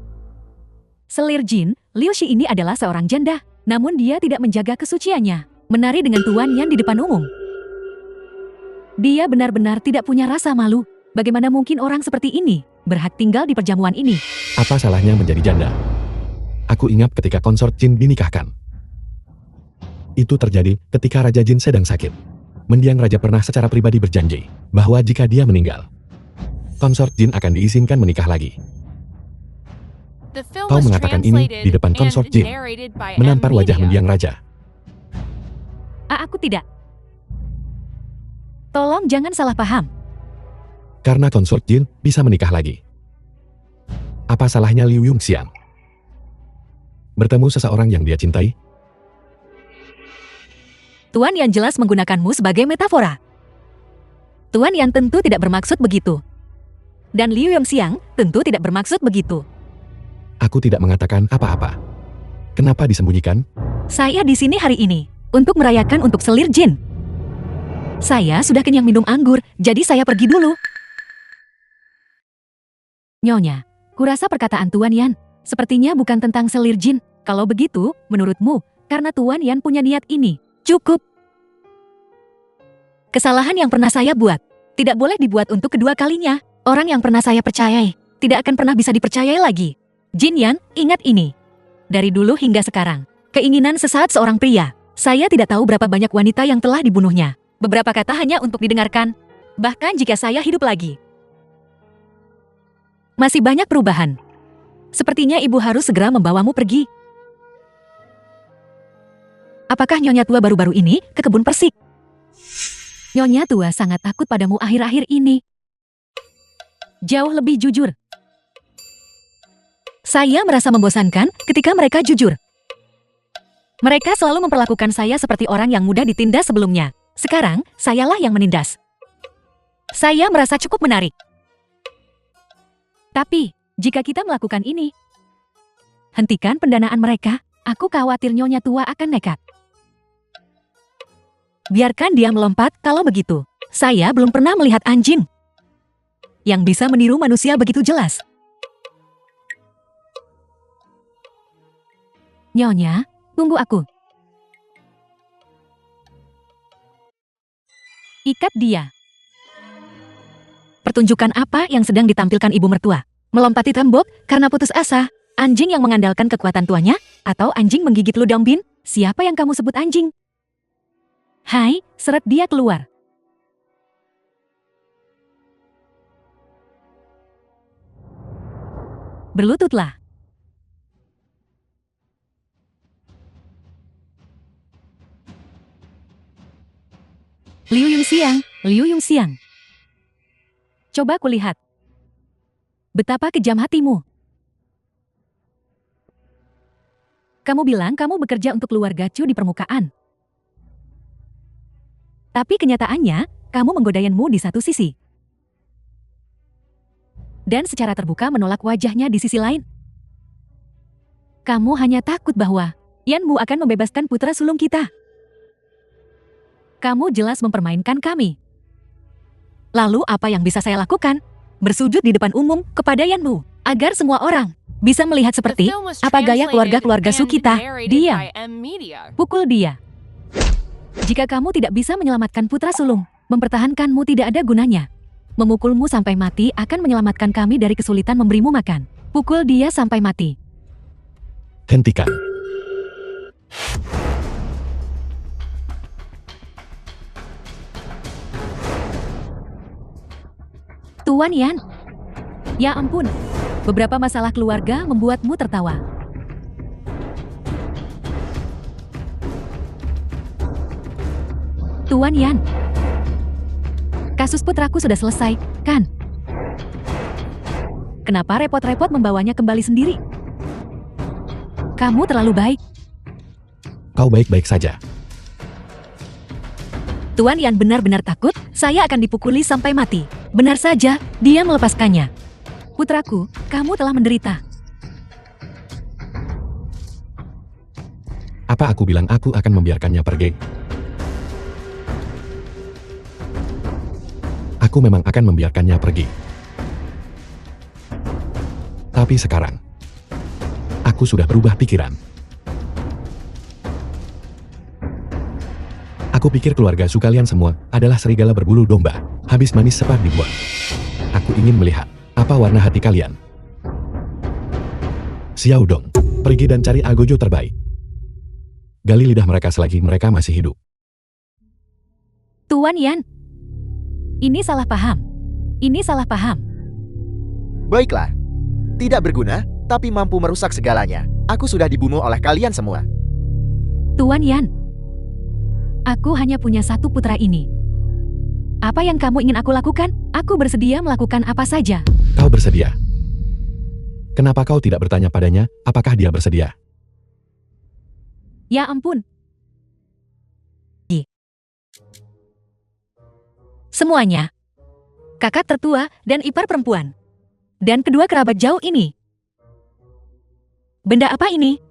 Selir jin, Liu Shi ini adalah seorang janda, namun dia tidak menjaga kesuciannya. Menari dengan Tuan Yan di depan umum. Dia benar-benar tidak punya rasa malu. Bagaimana mungkin orang seperti ini berhak tinggal di perjamuan ini? Apa salahnya menjadi janda? Aku ingat ketika konsort Jin dinikahkan. Itu terjadi ketika Raja Jin sedang sakit. Mendiang Raja pernah secara pribadi berjanji bahwa jika dia meninggal, konsort Jin akan diizinkan menikah lagi. The film Kau was mengatakan ini di depan translated konsort and Jin, narrated by menampar wajah M-Media. mendiang Raja. Aku tidak. Tolong jangan salah paham. Karena konsort Jin bisa menikah lagi. Apa salahnya Liu Yongxiang bertemu seseorang yang dia cintai? Tuan Yan jelas menggunakanmu sebagai metafora. Tuan Yan tentu tidak bermaksud begitu. Dan Liu Yongxiang tentu tidak bermaksud begitu. Aku tidak mengatakan apa-apa. Kenapa disembunyikan? Saya di sini hari ini untuk merayakan untuk selir jin. Saya sudah kenyang minum anggur, jadi saya pergi dulu. Nyonya, kurasa perkataan Tuan Yan sepertinya bukan tentang selir jin. Kalau begitu, menurutmu, karena Tuan Yan punya niat ini, cukup. Kesalahan yang pernah saya buat, tidak boleh dibuat untuk kedua kalinya. Orang yang pernah saya percayai, tidak akan pernah bisa dipercayai lagi. Jin Yan, ingat ini. Dari dulu hingga sekarang, keinginan sesaat seorang pria, saya tidak tahu berapa banyak wanita yang telah dibunuhnya. Beberapa kata hanya untuk didengarkan, bahkan jika saya hidup lagi. Masih banyak perubahan. Sepertinya ibu harus segera membawamu pergi. Apakah Nyonya Tua baru-baru ini ke kebun persik? Nyonya Tua sangat takut padamu akhir-akhir ini. Jauh lebih jujur. Saya merasa membosankan ketika mereka jujur. Mereka selalu memperlakukan saya seperti orang yang mudah ditindas sebelumnya. Sekarang, sayalah yang menindas. Saya merasa cukup menarik. Tapi, jika kita melakukan ini, hentikan pendanaan mereka. Aku khawatir Nyonya Tua akan nekat. Biarkan dia melompat kalau begitu. Saya belum pernah melihat anjing yang bisa meniru manusia begitu jelas. Nyonya, tunggu aku. Ikat dia. Pertunjukan apa yang sedang ditampilkan ibu mertua? Melompati tembok karena putus asa? Anjing yang mengandalkan kekuatan tuanya? Atau anjing menggigit ludang bin? Siapa yang kamu sebut anjing? Hai, seret dia keluar. Berlututlah. Liu Yungxiang, Liu Yungxiang. Coba kulihat. Betapa kejam hatimu. Kamu bilang kamu bekerja untuk keluarga Chu di permukaan. Tapi kenyataannya, kamu menggoda Yanmu di satu sisi. Dan secara terbuka menolak wajahnya di sisi lain. Kamu hanya takut bahwa Yanmu akan membebaskan putra sulung kita. Kamu jelas mempermainkan kami. Lalu apa yang bisa saya lakukan? Bersujud di depan umum kepada Yanmu, agar semua orang bisa melihat The seperti film was apa gaya keluarga-keluarga Su translated kita. and narrated Diam, by M Media. pukul dia. Jika kamu tidak bisa menyelamatkan putra sulung, mempertahankanmu tidak ada gunanya. Memukulmu sampai mati akan menyelamatkan kami dari kesulitan memberimu makan. Pukul dia sampai mati. Hentikan. Tuan Yan. Ya ampun, beberapa masalah keluarga membuatmu tertawa. Tuan Yan. Kasus putraku sudah selesai, kan? Kenapa repot-repot membawanya kembali sendiri? Kamu terlalu baik. Kau baik-baik saja. Tuan Yan benar-benar takut saya akan dipukuli sampai mati. Benar saja, dia melepaskannya. Putraku, kamu telah menderita. Apa aku bilang aku akan membiarkannya pergi? Aku memang akan membiarkannya pergi. Tapi sekarang, aku sudah berubah pikiran. Aku pikir keluarga Su kalian semua adalah serigala berbulu domba, habis manis cepat dibuang. Aku ingin melihat apa warna hati kalian. Xiao Dong, pergi dan cari Agojo terbaik. Gali lidah mereka selagi mereka masih hidup. Tuan Yan. Ini salah paham. Ini salah paham. Baiklah. Tidak berguna, tapi mampu merusak segalanya. Aku sudah dibunuh oleh kalian semua. Tuan Yan. Aku hanya punya satu putra ini. Apa yang kamu ingin aku lakukan? Aku bersedia melakukan apa saja. Kau bersedia? Kenapa kau tidak bertanya padanya, apakah dia bersedia? Ya ampun. Semuanya. Kakak tertua dan ipar perempuan. Dan kedua kerabat jauh ini. Benda apa ini?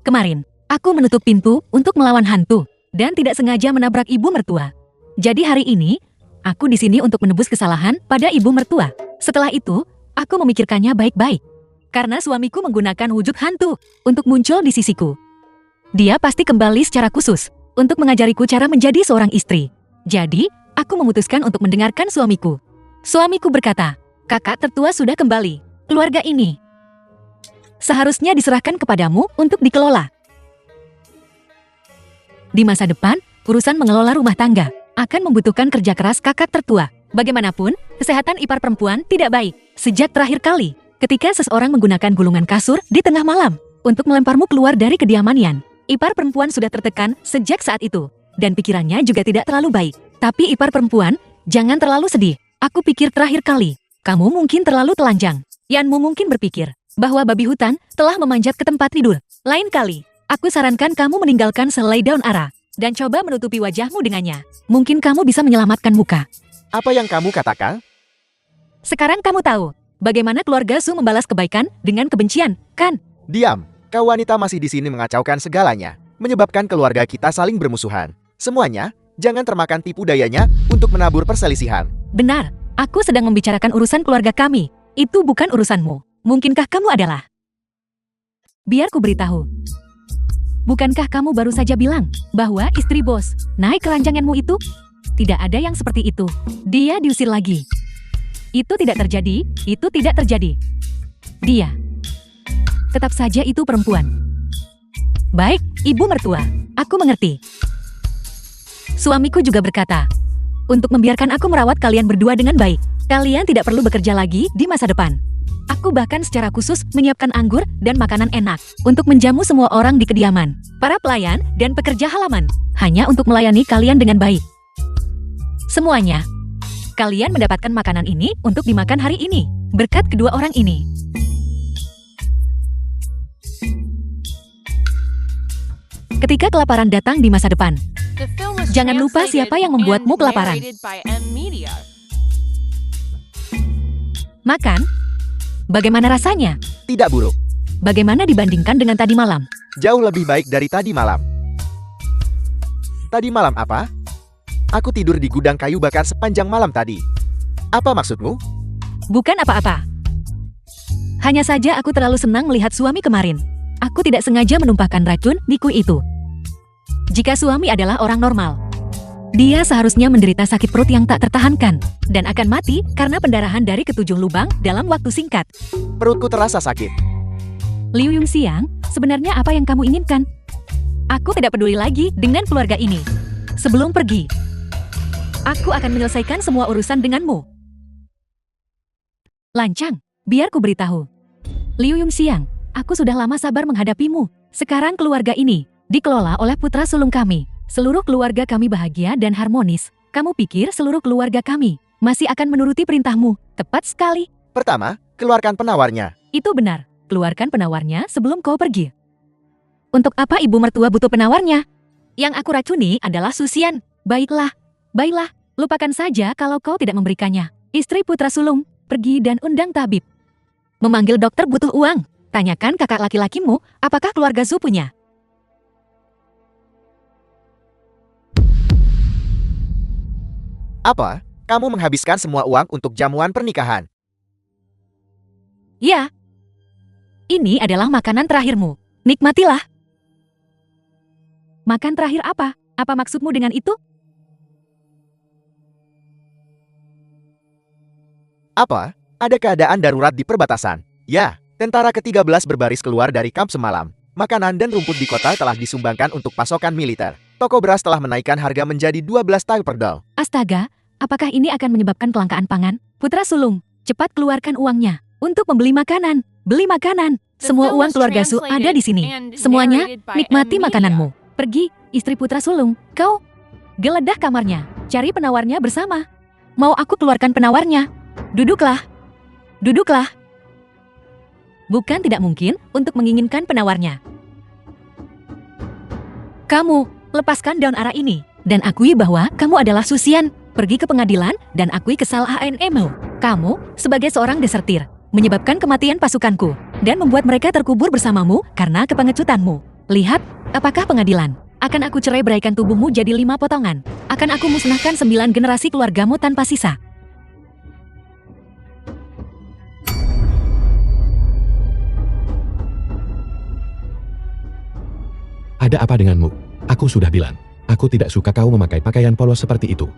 Kemarin, aku menutup pintu untuk melawan hantu dan tidak sengaja menabrak ibu mertua. Jadi hari ini, aku di sini untuk menebus kesalahan pada ibu mertua. Setelah itu, aku memikirkannya baik-baik. Karena suamiku menggunakan wujud hantu untuk muncul di sisiku. Dia pasti kembali secara khusus untuk mengajariku cara menjadi seorang istri. Jadi, aku memutuskan untuk mendengarkan suamiku. Suamiku berkata, kakak tertua sudah kembali. Keluarga ini seharusnya diserahkan kepadamu untuk dikelola. Di masa depan, urusan mengelola rumah tangga akan membutuhkan kerja keras kakak tertua. Bagaimanapun, kesehatan ipar perempuan tidak baik. Sejak terakhir kali, ketika seseorang menggunakan gulungan kasur di tengah malam untuk melemparmu keluar dari kediaman Yan, ipar perempuan sudah tertekan sejak saat itu. Dan pikirannya juga tidak terlalu baik. Tapi ipar perempuan, jangan terlalu sedih. Aku pikir terakhir kali, kamu mungkin terlalu telanjang. Yanmu mungkin berpikir bahwa babi hutan telah memanjat ke tempat tidur. Lain kali, aku sarankan kamu meninggalkan selai daun ara dan coba menutupi wajahmu dengannya. Mungkin kamu bisa menyelamatkan muka. Apa yang kamu katakan? Sekarang kamu tahu bagaimana keluarga Su membalas kebaikan dengan kebencian, kan? Diam. Kau wanita masih di sini mengacaukan segalanya, menyebabkan keluarga kita saling bermusuhan. Semuanya, jangan termakan tipu dayanya untuk menabur perselisihan. Benar, aku sedang membicarakan urusan keluarga kami. Itu bukan urusanmu. Mungkinkah kamu adalah? Biar ku beritahu. Bukankah kamu baru saja bilang bahwa istri bos naik keranjanganmu itu? Tidak ada yang seperti itu. Dia diusir lagi. Itu tidak terjadi, itu tidak terjadi. Dia. Tetap saja itu perempuan. Baik, ibu mertua. Aku mengerti. Suamiku juga berkata, untuk membiarkan aku merawat kalian berdua dengan baik. Kalian tidak perlu bekerja lagi di masa depan. Aku bahkan secara khusus menyiapkan anggur dan makanan enak untuk menjamu semua orang di kediaman, para pelayan dan pekerja halaman, hanya untuk melayani kalian dengan baik. Semuanya. Kalian mendapatkan makanan ini untuk dimakan hari ini, berkat kedua orang ini. Ketika kelaparan datang di masa depan, The film was Jangan lupa translated siapa yang membuatmu and kelaparan. narrated by M Media. makan. Bagaimana rasanya? Tidak buruk. Bagaimana dibandingkan dengan tadi malam? Jauh lebih baik dari tadi malam. Tadi malam apa? Aku tidur di gudang kayu bakar sepanjang malam tadi. Apa maksudmu? Bukan apa-apa. Hanya saja aku terlalu senang melihat suami kemarin. Aku tidak sengaja menumpahkan racun di kue itu. Jika suami adalah orang normal, dia seharusnya menderita sakit perut yang tak tertahankan dan akan mati karena pendarahan dari ketujuh lubang dalam waktu singkat. Perutku terasa sakit. Liu Yungxiang, sebenarnya apa yang kamu inginkan? Aku tidak peduli lagi dengan keluarga ini. Sebelum pergi, aku akan menyelesaikan semua urusan denganmu. Lancang, biar ku beritahu. Liu Yungxiang, aku sudah lama sabar menghadapimu. Sekarang keluarga ini dikelola oleh putra sulung kami. Seluruh keluarga kami bahagia dan harmonis. Kamu pikir seluruh keluarga kami masih akan menuruti perintahmu? Tepat sekali. Pertama, keluarkan penawarnya. Itu benar. Keluarkan penawarnya sebelum kau pergi. Untuk apa ibu mertua butuh penawarnya? Yang aku racuni adalah Susian. Baiklah, baiklah. Lupakan saja kalau kau tidak memberikannya. Istri putra sulung, pergi dan undang tabib. Memanggil dokter butuh uang. Tanyakan kakak laki-lakimu, apakah keluarga Zhu punya? Apa? Kamu menghabiskan semua uang untuk jamuan pernikahan. Ya. Ini adalah makanan terakhirmu. Nikmatilah. Makan terakhir apa? Apa maksudmu dengan itu? Apa? Ada keadaan darurat di perbatasan. Ya, tentara ke-13 berbaris keluar dari kamp semalam. Makanan dan rumput di kota telah disumbangkan untuk pasokan militer. Toko beras telah menaikkan harga menjadi 12 tael per dol. Astaga, apakah ini akan menyebabkan kelangkaan pangan? Putra sulung, cepat keluarkan uangnya untuk membeli makanan. Beli makanan. Semua uang keluarga Su ada di sini. Semuanya, nikmati makananmu. Pergi, istri putra sulung. Kau geledah kamarnya. Cari penawarnya bersama. Mau aku keluarkan penawarnya? Duduklah. Duduklah. Bukan tidak mungkin untuk menginginkan penawarnya. Kamu, lepaskan daun ara ini. Dan akui bahwa kamu adalah Susian. Pergi ke pengadilan dan akui kesalahanmu. Kamu, sebagai seorang desertir, menyebabkan kematian pasukanku. Dan membuat mereka terkubur bersamamu karena kepengecutanmu. Lihat, apakah pengadilan? Akan aku cerai beraikan tubuhmu jadi 5 potongan. Akan aku musnahkan 9 generasi keluargamu tanpa sisa. Ada apa denganmu? Aku sudah bilang, aku tidak suka kau memakai pakaian polos seperti itu.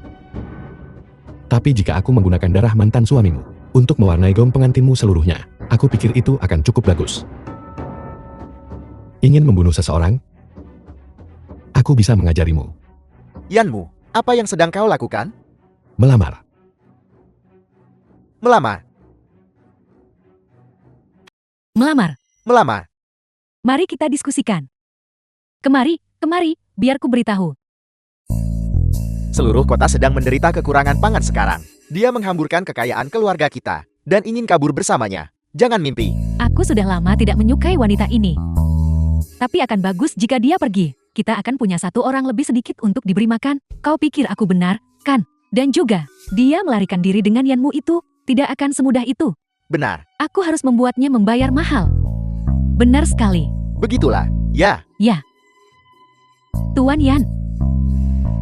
Tapi jika aku menggunakan darah mantan suamimu untuk mewarnai gaun pengantinmu seluruhnya, aku pikir itu akan cukup bagus. Ingin membunuh seseorang? Aku bisa mengajarimu. Yanmu, apa yang sedang kau lakukan? Melamar. Melamar. Melamar. Melamar. Mari kita diskusikan. Kemari, biar ku beritahu. Seluruh kota sedang menderita kekurangan pangan sekarang. Dia menghamburkan kekayaan keluarga kita dan ingin kabur bersamanya. Jangan mimpi. Aku sudah lama tidak menyukai wanita ini. Tapi akan bagus jika dia pergi. Kita akan punya 1 orang lebih sedikit untuk diberi makan. Kau pikir aku benar, kan? Dan juga, dia melarikan diri dengan Yanmu itu. Tidak akan semudah itu. Benar. Aku harus membuatnya membayar mahal. Benar sekali. Begitulah. Ya. Ya. Tuan Yan.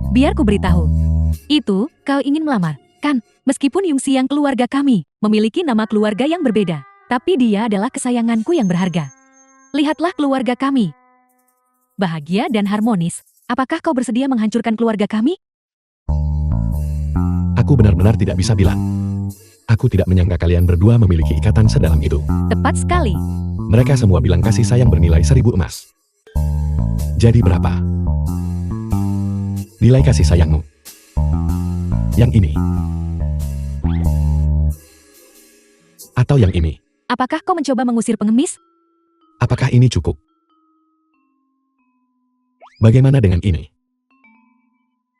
Biar ku beritahu. Itu, kau ingin melamar, kan? Meskipun Yung Xiang keluarga kami, memiliki nama keluarga yang berbeda. Tapi dia adalah kesayanganku yang berharga. Lihatlah keluarga kami. Bahagia dan harmonis. Apakah kau bersedia menghancurkan keluarga kami? Aku benar-benar tidak bisa bilang. Aku tidak menyangka kalian berdua memiliki ikatan sedalam itu. Tepat sekali. Mereka semua bilang kasih sayang bernilai 1000 emas. Jadi berapa? Nilai kasih sayangmu. Yang ini. Atau yang ini. Apakah kau mencoba mengusir pengemis? Apakah ini cukup? Bagaimana dengan ini?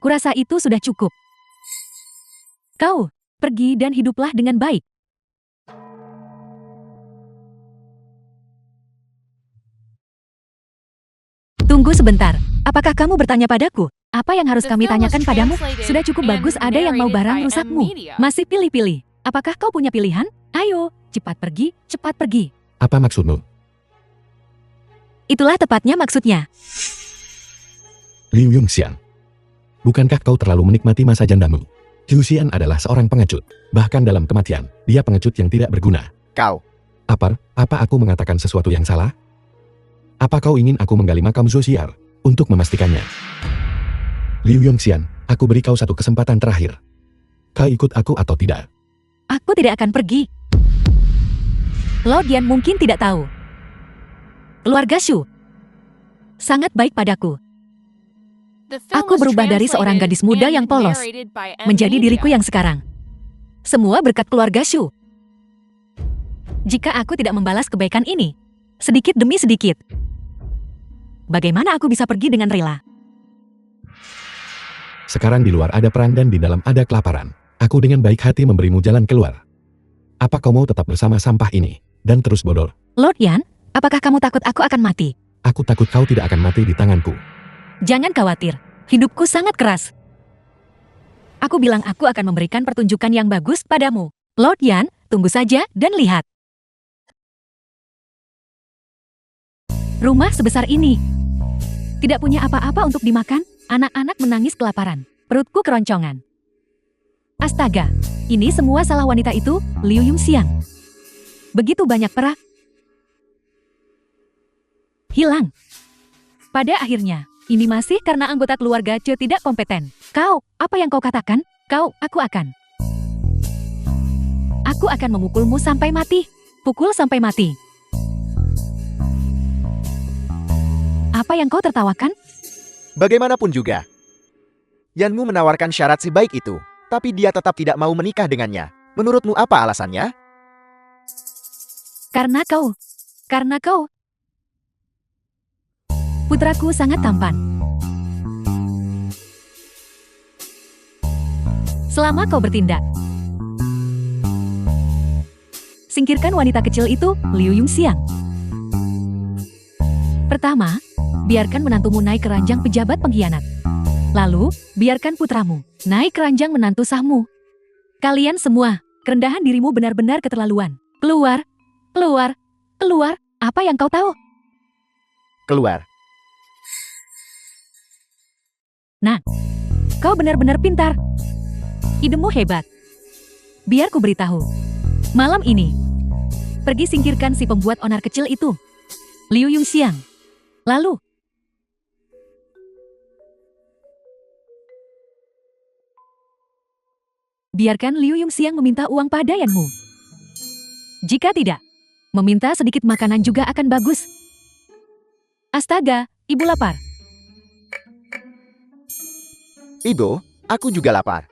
Kurasa itu sudah cukup. Kau, pergi dan hiduplah dengan baik. Tunggu sebentar. Apakah kamu bertanya padaku? Apa yang harus The kami film was tanyakan padamu? translated Sudah cukup and bagus, ada yang mau narrated barang by rusakmu. M-Media. Masih pilih-pilih. Apakah kau punya pilihan? Ayo, cepat pergi, cepat pergi. Apa maksudmu? Itulah tepatnya maksudnya. Liu Yongxian. Bukankah kau terlalu menikmati masa jandamu? Liu Xian adalah seorang pengecut. Bahkan dalam kematian, dia pengecut yang tidak berguna. Kau, Apa aku mengatakan sesuatu yang salah? Apa kau ingin aku menggali makam Zosiar untuk memastikannya? Liu Yongxian, aku beri kau satu kesempatan terakhir. Kau ikut aku atau tidak? Aku tidak akan pergi. Lo Dian mungkin tidak tahu. Keluarga Shu sangat baik padaku. The film Aku was berubah dari seorang translated gadis muda and yang polos narrated by menjadi M-Media. diriku yang sekarang. Semua berkat keluarga Shu. Jika aku tidak membalas kebaikan ini, sedikit demi sedikit, bagaimana aku bisa pergi dengan rela? Sekarang di luar ada perang dan di dalam ada kelaparan. Aku dengan baik hati memberimu jalan keluar. Apa kau mau tetap bersama sampah ini dan terus bodor? Lord Yan, apakah kamu takut aku akan mati? Aku takut kau tidak akan mati di tanganku. Jangan khawatir, hidupku sangat keras. Aku bilang aku akan memberikan pertunjukan yang bagus padamu. Lord Yan, tunggu saja dan lihat. Rumah sebesar ini. Tidak punya apa-apa untuk dimakan, anak-anak menangis kelaparan. Perutku keroncongan. Astaga, ini semua salah wanita itu, Liu Yongxiang. Begitu banyak perak. Hilang. Pada akhirnya, ini masih karena anggota keluarga Ce tidak kompeten. Kau, apa yang kau katakan? Aku akan memukulmu sampai mati. Pukul sampai mati. Apa yang kau tertawakan? bagaimanapun juga. Yanmu menawarkan syarat sebaik itu, tapi dia tetap tidak mau menikah dengannya. Menurutmu apa alasannya? Karena kau. Putraku sangat tampan. Selama kau bertindak, singkirkan wanita kecil itu, Liu Yongxiang. Pertama, biarkan menantumu naik ke ranjang pejabat pengkhianat. Lalu, biarkan putramu naik ke ranjang menantu sahmu. Kalian semua, kerendahan dirimu benar-benar keterlaluan. Keluar. Apa yang kau tahu? Keluar. Kau benar-benar pintar. Idemu hebat. Biar ku beritahu. Malam ini, pergi singkirkan si pembuat onar kecil itu, Liu Yongxiang. Lalu, biarkan Liu Yongxiang meminta uang pada Yanmu. Jika tidak, meminta sedikit makanan juga akan bagus. Astaga, ibu lapar. Ibu, aku juga lapar.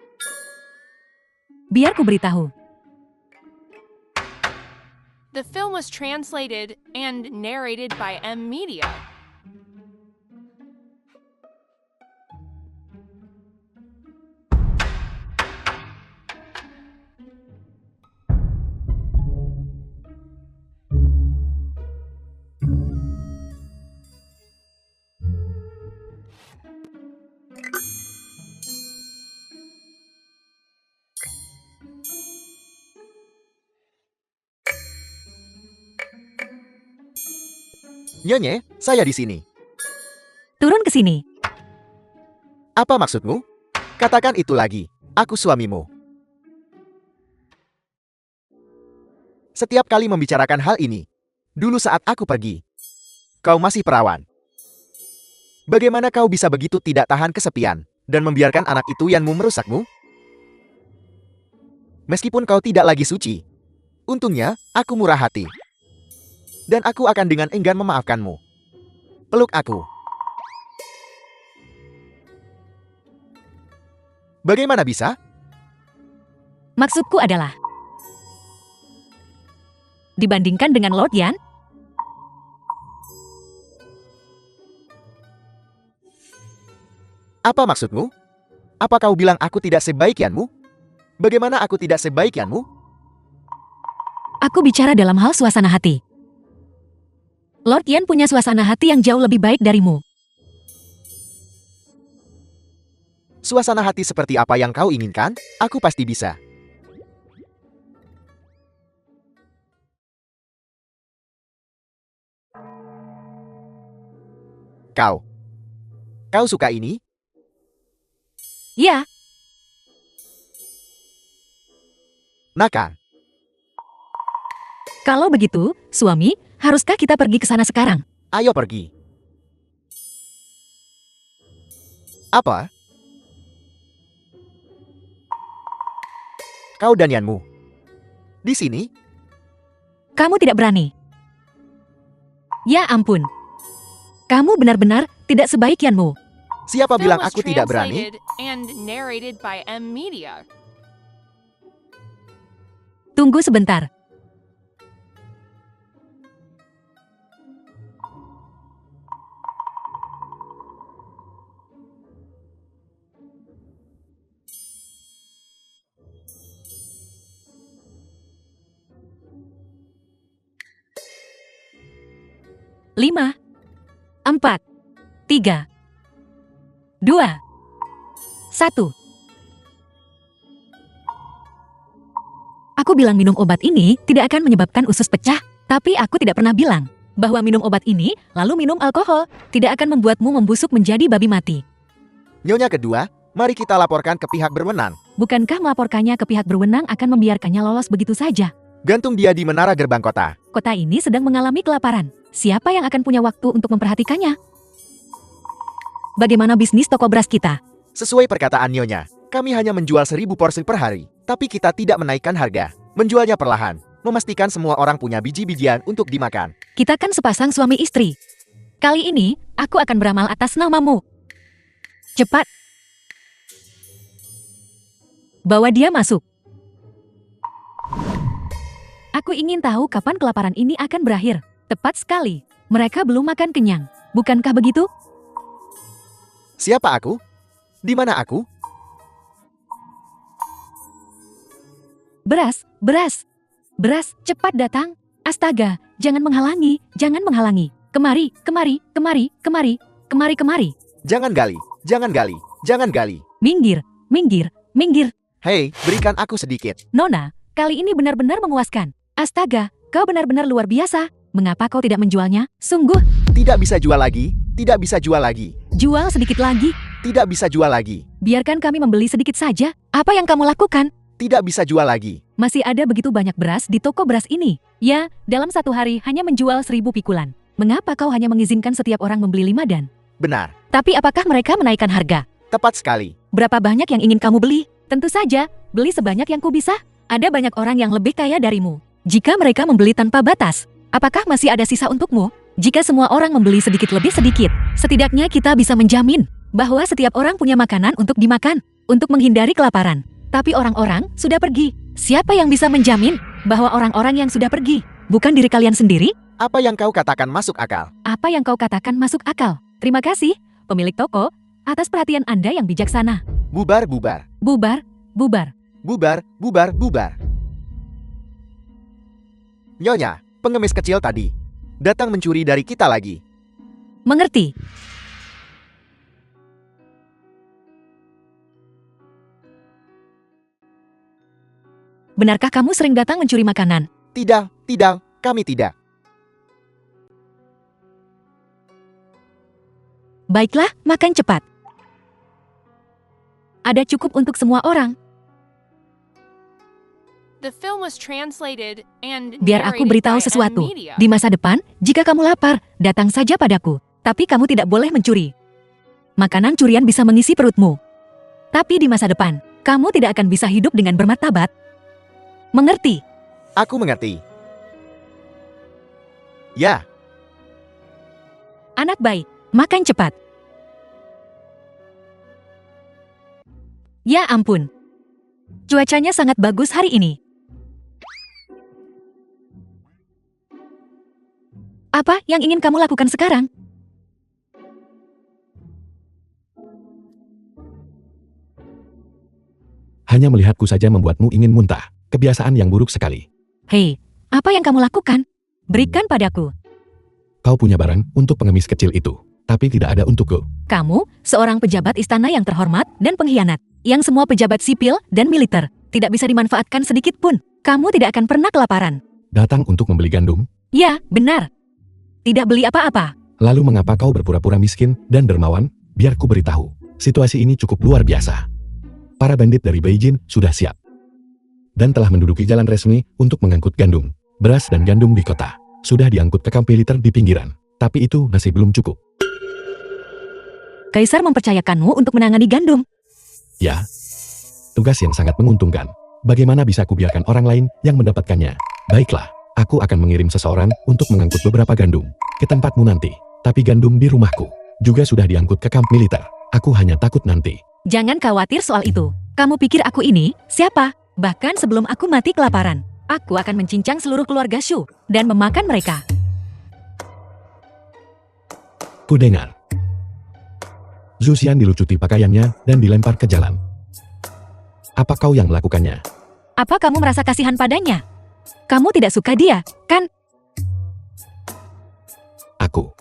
Biar ku beritahu. The film was translated and narrated by M-Media. Nyonya, saya di sini. Turun ke sini. Apa maksudmu? Katakan itu lagi. Aku suamimu. Setiap kali membicarakan hal ini, dulu saat aku pergi, kau masih perawan. Bagaimana kau bisa begitu tidak tahan kesepian dan membiarkan anak itu Yanmu merusakmu? Meskipun kau tidak lagi suci, untungnya aku murah hati. Dan aku akan dengan enggan memaafkanmu. Peluk aku. Bagaimana bisa? Maksudku adalah, dibandingkan dengan Lord Yan, Apa maksudmu? Apa kau bilang aku tidak sebaik Yanmu? Bagaimana aku tidak sebaik Yanmu? aku bicara dalam hal suasana hati. Lord Yan punya suasana hati yang jauh lebih baik darimu. Suasana hati seperti apa yang kau inginkan? Aku pasti bisa. Kau suka ini? Ya, Nah, kalau begitu, suami, haruskah kita pergi ke sana sekarang? ayo pergi. Apa? Kau dan Yanmu di sini? Kamu tidak berani. Ya ampun. Kamu benar-benar tidak sebaik Yanmu. Siapa Film bilang was aku tidak berani? translated and narrated by M Media. Tunggu sebentar. Lima, 4, 3, 2, 1. Aku bilang minum obat ini tidak akan menyebabkan usus pecah, tapi aku tidak pernah bilang bahwa minum obat ini lalu minum alkohol tidak akan membuatmu membusuk menjadi babi mati. Nyonya kedua, mari kita laporkan ke pihak berwenang. Bukankah melaporkannya ke pihak berwenang akan membiarkannya lolos begitu saja? Gantung dia di menara gerbang kota. Kota ini sedang mengalami kelaparan. Siapa yang akan punya waktu untuk memperhatikannya? Bagaimana bisnis toko beras kita? Sesuai perkataan Nyonya, kami hanya menjual 1000 porsi per hari. Tapi kita tidak menaikkan harga. Menjualnya perlahan. Memastikan semua orang punya biji-bijian untuk dimakan. Kita kan sepasang suami istri. Kali ini, aku akan beramal atas namamu. Cepat. Bawa dia masuk. Aku ingin tahu kapan kelaparan ini akan berakhir. Tepat sekali. Mereka belum makan kenyang. Bukankah begitu? Siapa aku? Di mana aku? Beras, beras. Beras, cepat datang. Astaga, jangan menghalangi, jangan menghalangi. Kemari, kemari, kemari, kemari, kemari, kemari. Jangan gali, jangan gali, jangan gali. Minggir, minggir, minggir. Hei, berikan aku sedikit. Nona, kali ini benar-benar memuaskan. Astaga, kau benar-benar luar biasa. Mengapa kau tidak menjualnya? Sungguh, Tidak bisa jual lagi, tidak bisa jual lagi, jual sedikit lagi. tidak bisa jual lagi, Biarkan kami membeli sedikit saja. Apa yang kamu lakukan? tidak bisa jual lagi. Masih ada begitu banyak beras di toko beras ini. Ya, dalam satu hari hanya menjual 1000 pikulan. Mengapa kau hanya mengizinkan setiap orang membeli 5 dan? Benar, Tapi apakah mereka menaikkan harga? tepat sekali. Berapa banyak yang ingin kamu beli? Tentu saja, beli sebanyak yang ku bisa. Ada banyak orang yang lebih kaya darimu. Jika mereka membeli tanpa batas, apakah masih ada sisa untukmu? Jika semua orang membeli sedikit lebih sedikit, setidaknya kita bisa menjamin bahwa setiap orang punya makanan untuk dimakan, untuk menghindari kelaparan. Tapi orang-orang sudah pergi. Siapa yang bisa menjamin bahwa orang-orang yang sudah pergi bukan diri kalian sendiri? Apa yang kau katakan masuk akal. Apa yang kau katakan masuk akal. Terima kasih, pemilik toko, atas perhatian Anda yang bijaksana. Bubar, bubar, Bubar, bubar. bubar, bubar, bubar. Nyonya, pengemis kecil tadi, datang mencuri dari kita lagi. Mengerti? Benarkah kamu sering datang mencuri makanan? Tidak, tidak, kami tidak. Baiklah, makan cepat. Ada cukup untuk semua orang. The film was translated and Biar aku narrated beritahu by M sesuatu. Media. Di masa depan, jika kamu lapar, datang saja padaku. Tapi kamu tidak boleh mencuri. Makanan curian bisa mengisi perutmu. Tapi di masa depan, kamu tidak akan bisa hidup dengan bermartabat. Mengerti? Aku mengerti. Ya, Anak baik, makan cepat. Ya ampun. Cuacanya sangat bagus hari ini. Apa yang ingin kamu lakukan sekarang? Hanya melihatku saja membuatmu ingin muntah. Kebiasaan yang buruk sekali. Hei, apa yang kamu lakukan? Berikan padaku. Kau punya barang untuk pengemis kecil itu, tapi tidak ada untukku. Kamu, seorang pejabat istana yang terhormat dan pengkhianat, yang semua pejabat sipil dan militer tidak bisa dimanfaatkan sedikit pun. Kamu tidak akan pernah kelaparan. Datang untuk membeli gandum, Ya, benar. Tidak beli apa-apa. lalu mengapa kau berpura-pura miskin dan dermawan? Biar ku beritahu, situasi ini cukup luar biasa. Para bandit dari Beijing sudah siap dan telah menduduki jalan resmi untuk mengangkut gandum, beras dan gandum di kota. Sudah diangkut ke kamp militer di pinggiran, tapi itu masih belum cukup. Kaisar mempercayakanmu untuk menangani gandum. Ya, tugas yang sangat menguntungkan. Bagaimana bisa kubiarkan orang lain yang mendapatkannya? Baiklah, aku akan mengirim seseorang untuk mengangkut beberapa gandum ke tempatmu nanti. Tapi gandum di rumahku juga sudah diangkut ke kamp militer. Aku hanya takut nanti. Jangan khawatir soal itu. Kamu pikir aku ini siapa? Bahkan sebelum aku mati kelaparan, aku akan mencincang seluruh keluarga Shu dan memakan mereka. Ku dengar. Zhu Xian dilucuti pakaiannya dan dilempar ke jalan. Apa kau yang melakukannya? Apa kamu merasa kasihan padanya? Kamu tidak suka dia, kan? Aku.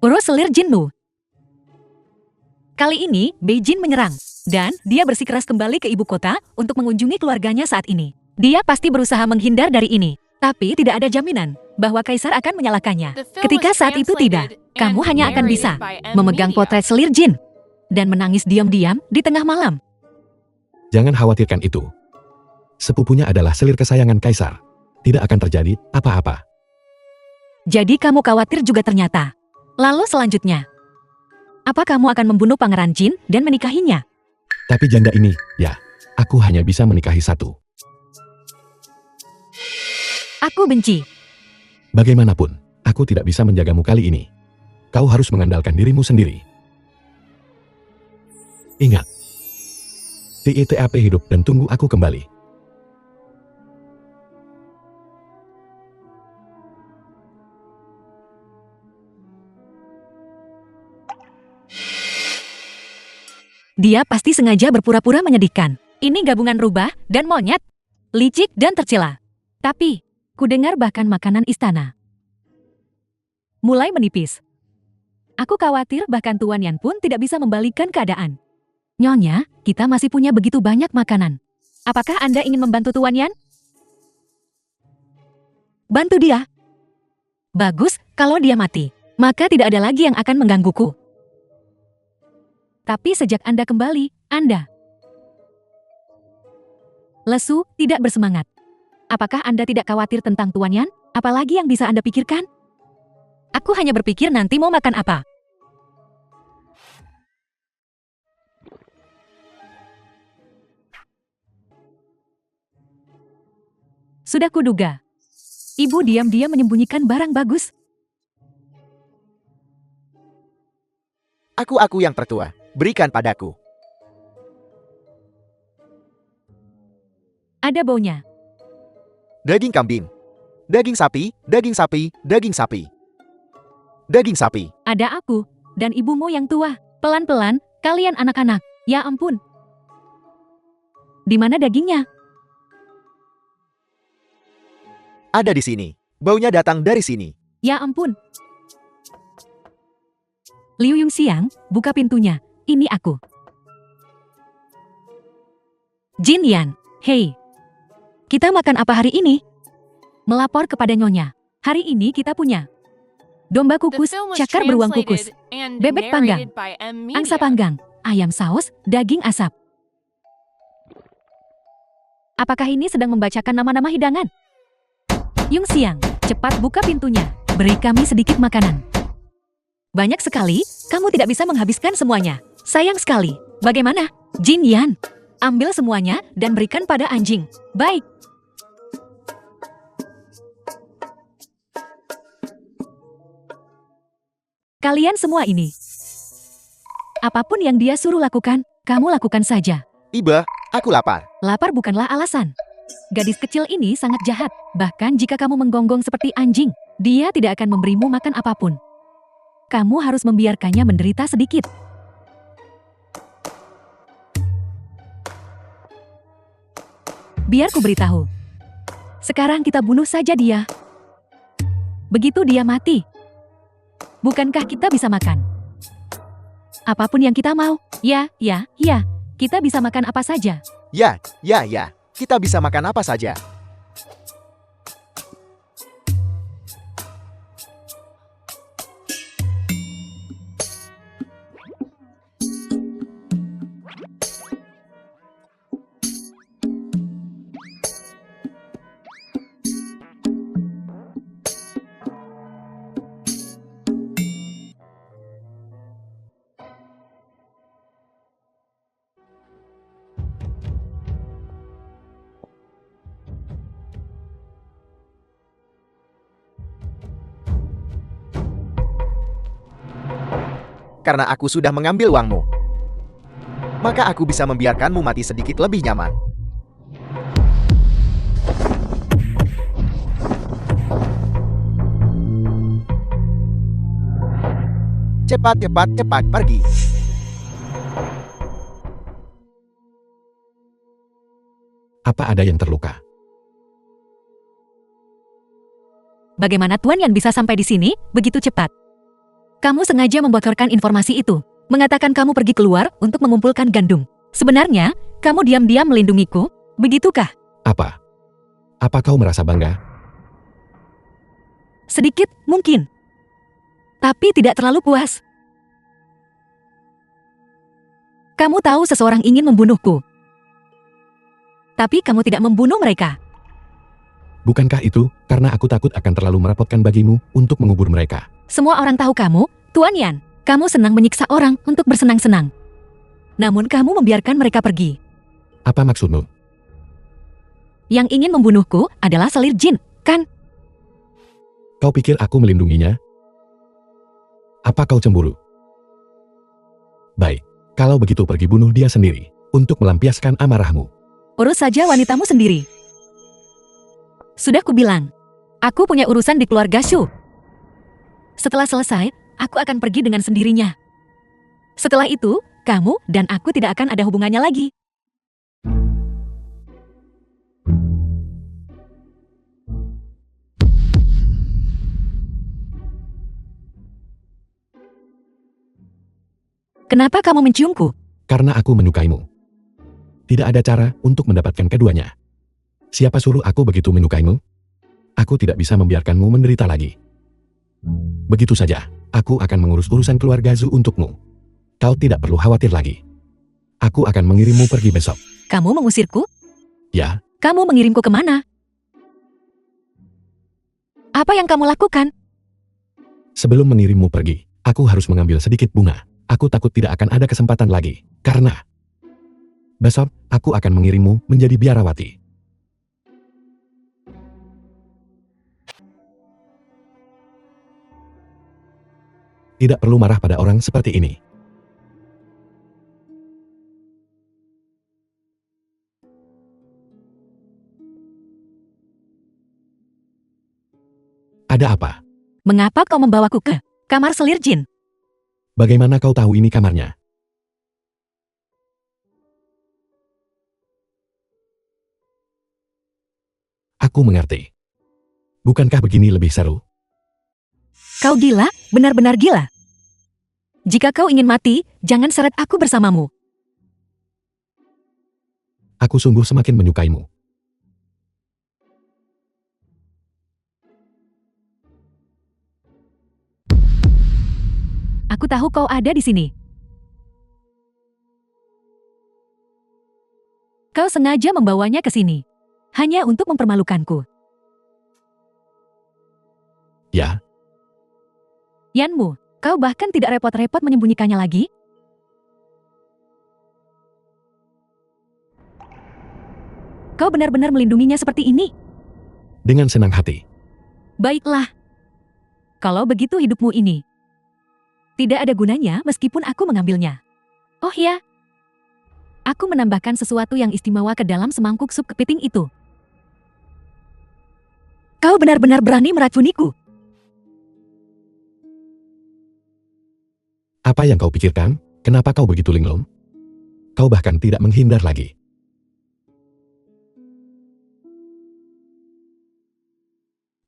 Urus selir Jinmu. Kali ini, Beijing menyerang. Dan dia bersikeras kembali ke ibu kota untuk mengunjungi keluarganya saat ini. Dia pasti berusaha menghindar dari ini. Tapi tidak ada jaminan bahwa Kaisar akan menyalahkannya. The film Ketika was saat itu tidak, translated kamu and hanya akan bisa narrated by M memegang Media. potret selir Jin dan menangis diam-diam di tengah malam. Jangan khawatirkan itu. Sepupunya adalah selir kesayangan Kaisar. Tidak akan terjadi apa-apa. Jadi kamu khawatir juga ternyata. Lalu selanjutnya, apa kamu akan membunuh Pangeran Jin dan menikahinya? Tapi janda ini, ya, aku hanya bisa menikahi satu. Aku benci. Bagaimanapun, aku tidak bisa menjagamu kali ini. Kau harus mengandalkan dirimu sendiri. Ingat. TITAP hidup dan tunggu aku kembali. Dia pasti sengaja berpura-pura menyedihkan. Ini gabungan rubah dan monyet. Licik dan tercela. Tapi, kudengar bahkan makanan istana mulai menipis. Aku khawatir bahkan Tuan Yan pun tidak bisa membalikkan keadaan. Nyonya, kita masih punya begitu banyak makanan. Apakah Anda ingin membantu Tuan Yan? Bantu dia. Bagus, kalau dia mati, maka tidak ada lagi yang akan menggangguku. Tapi sejak Anda kembali, Anda lesu, tidak bersemangat. Apakah Anda tidak khawatir tentang Tuan Yan? Apalagi yang bisa Anda pikirkan? Aku hanya berpikir nanti mau makan apa. Sudah kuduga. Ibu diam-diam menyembunyikan barang bagus. aku yang tertua. Berikan padaku. Ada baunya. Daging kambing. Daging sapi, daging sapi, daging sapi. Daging sapi. Ada aku dan ibumu yang tua. Pelan-pelan, kalian anak-anak. Ya ampun. Di mana dagingnya? Ada di sini. Baunya datang dari sini. Ya ampun. Liu Yungxiang, buka pintunya. Ini aku. Jin Yan, hei. Kita makan apa hari ini? Melapor kepada Nyonya. Hari ini kita punya domba The kukus, film was cakar beruang kukus, translated and bebek panggang, narrated by M Media. angsa panggang, ayam saus, daging asap. Apakah ini sedang membacakan nama-nama hidangan? Yung Xiang, cepat buka pintunya. Beri kami sedikit makanan. Banyak sekali, kamu tidak bisa menghabiskan semuanya. Sayang sekali. Bagaimana? Jin Yan, ambil semuanya dan berikan pada anjing. Baik. Kalian semua ini. Apapun yang dia suruh lakukan, kamu lakukan saja. Iba, aku lapar. Lapar bukanlah alasan. Gadis kecil ini sangat jahat. Bahkan jika kamu menggonggong seperti anjing, dia tidak akan memberimu makan apapun. Kamu harus membiarkannya menderita sedikit. Biar ku beritahu. Sekarang kita bunuh saja dia. Begitu dia mati, bukankah kita bisa makan? Apapun yang kita mau. Ya, kita bisa makan apa saja. Ya. Kita bisa makan apa saja. Karena aku sudah mengambil uangmu, maka aku bisa membiarkanmu mati sedikit lebih nyaman. Cepat pergi. Apa ada yang terluka? Bagaimana Tuan Yan bisa sampai di sini begitu cepat? Kamu sengaja membocorkan informasi itu, mengatakan kamu pergi keluar untuk mengumpulkan gandum. Sebenarnya, kamu diam-diam melindungiku, begitukah? Apa? Apa kau merasa bangga? Sedikit, mungkin. Tapi tidak terlalu puas. Kamu tahu seseorang ingin membunuhku. Tapi kamu tidak membunuh mereka. Bukankah itu karena aku takut akan terlalu merepotkan bagimu untuk mengubur mereka? Semua orang tahu kamu, Tuan Yan. Kamu senang menyiksa orang untuk bersenang-senang. Namun kamu membiarkan mereka pergi. Apa maksudmu? Yang ingin membunuhku adalah selir jin, kan? Kau pikir aku melindunginya? Apa kau cemburu? Baik, kalau begitu pergi bunuh dia sendiri, untuk melampiaskan amarahmu. Urus saja wanitamu sendiri. Sudah kubilang, aku punya urusan di keluarga Shu. Setelah selesai, aku akan pergi dengan sendirinya. Setelah itu, kamu dan aku tidak akan ada hubungannya lagi. Kenapa kamu menciumku? Karena aku menyukaimu. Tidak ada cara untuk mendapatkan keduanya. Siapa suruh aku begitu menyukaimu? Aku tidak bisa membiarkanmu menderita lagi. Begitu saja, aku akan mengurus urusan keluarga Zhu untukmu. Kau tidak perlu khawatir lagi. Aku akan mengirimmu pergi besok. Kamu mengusirku? Ya, Kamu mengirimku kemana? Apa yang kamu lakukan? sebelum mengirimmu pergi, aku harus mengambil sedikit bunga. Aku takut tidak akan ada kesempatan lagi, karena besok aku akan mengirimmu menjadi biarawati. Tidak perlu marah pada orang seperti ini. Ada apa? Mengapa kau membawaku ke kamar selir jin? Bagaimana kau tahu ini kamarnya? Aku mengerti. Bukankah begini lebih seru? Kau gila? Benar-benar gila. Jika kau ingin mati, jangan seret aku bersamamu. Aku sungguh semakin menyukaimu. Aku tahu kau ada di sini. Kau sengaja membawanya ke sini. Hanya untuk mempermalukanku. Ya, Yanmu, kau bahkan tidak repot-repot menyembunyikannya lagi? Kau benar-benar melindunginya seperti ini? dengan senang hati. Baiklah. Kalau begitu hidupmu ini tidak ada gunanya meskipun aku mengambilnya. Oh ya, aku menambahkan sesuatu yang istimewa ke dalam semangkuk sup kepiting itu. Kau benar-benar berani meracuniku. Apa yang kau pikirkan? Kenapa kau begitu linglung? Kau bahkan tidak menghindar lagi.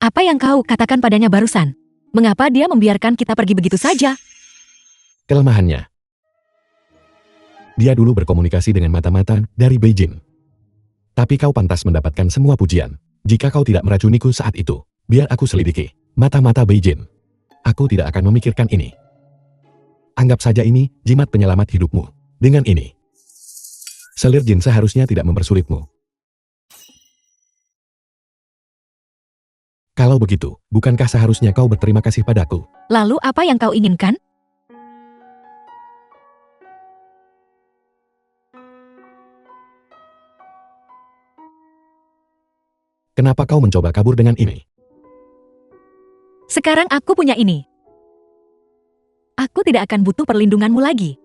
Apa yang kau katakan padanya barusan? Mengapa dia membiarkan kita pergi begitu saja? Kelemahannya. Dia dulu berkomunikasi dengan mata-mata dari Beijing. Tapi kau pantas mendapatkan semua pujian. Jika kau tidak meracuniku saat itu, biar aku selidiki. Mata-mata Beijing. Aku tidak akan memikirkan ini. Anggap saja ini jimat penyelamat hidupmu. Dengan ini, selir jin seharusnya tidak mempersulitmu. Kalau begitu, bukankah seharusnya kau berterima kasih padaku? Lalu apa yang kau inginkan? Kenapa kau mencoba kabur dengan ini? Sekarang aku punya ini. Aku tidak akan butuh perlindunganmu lagi.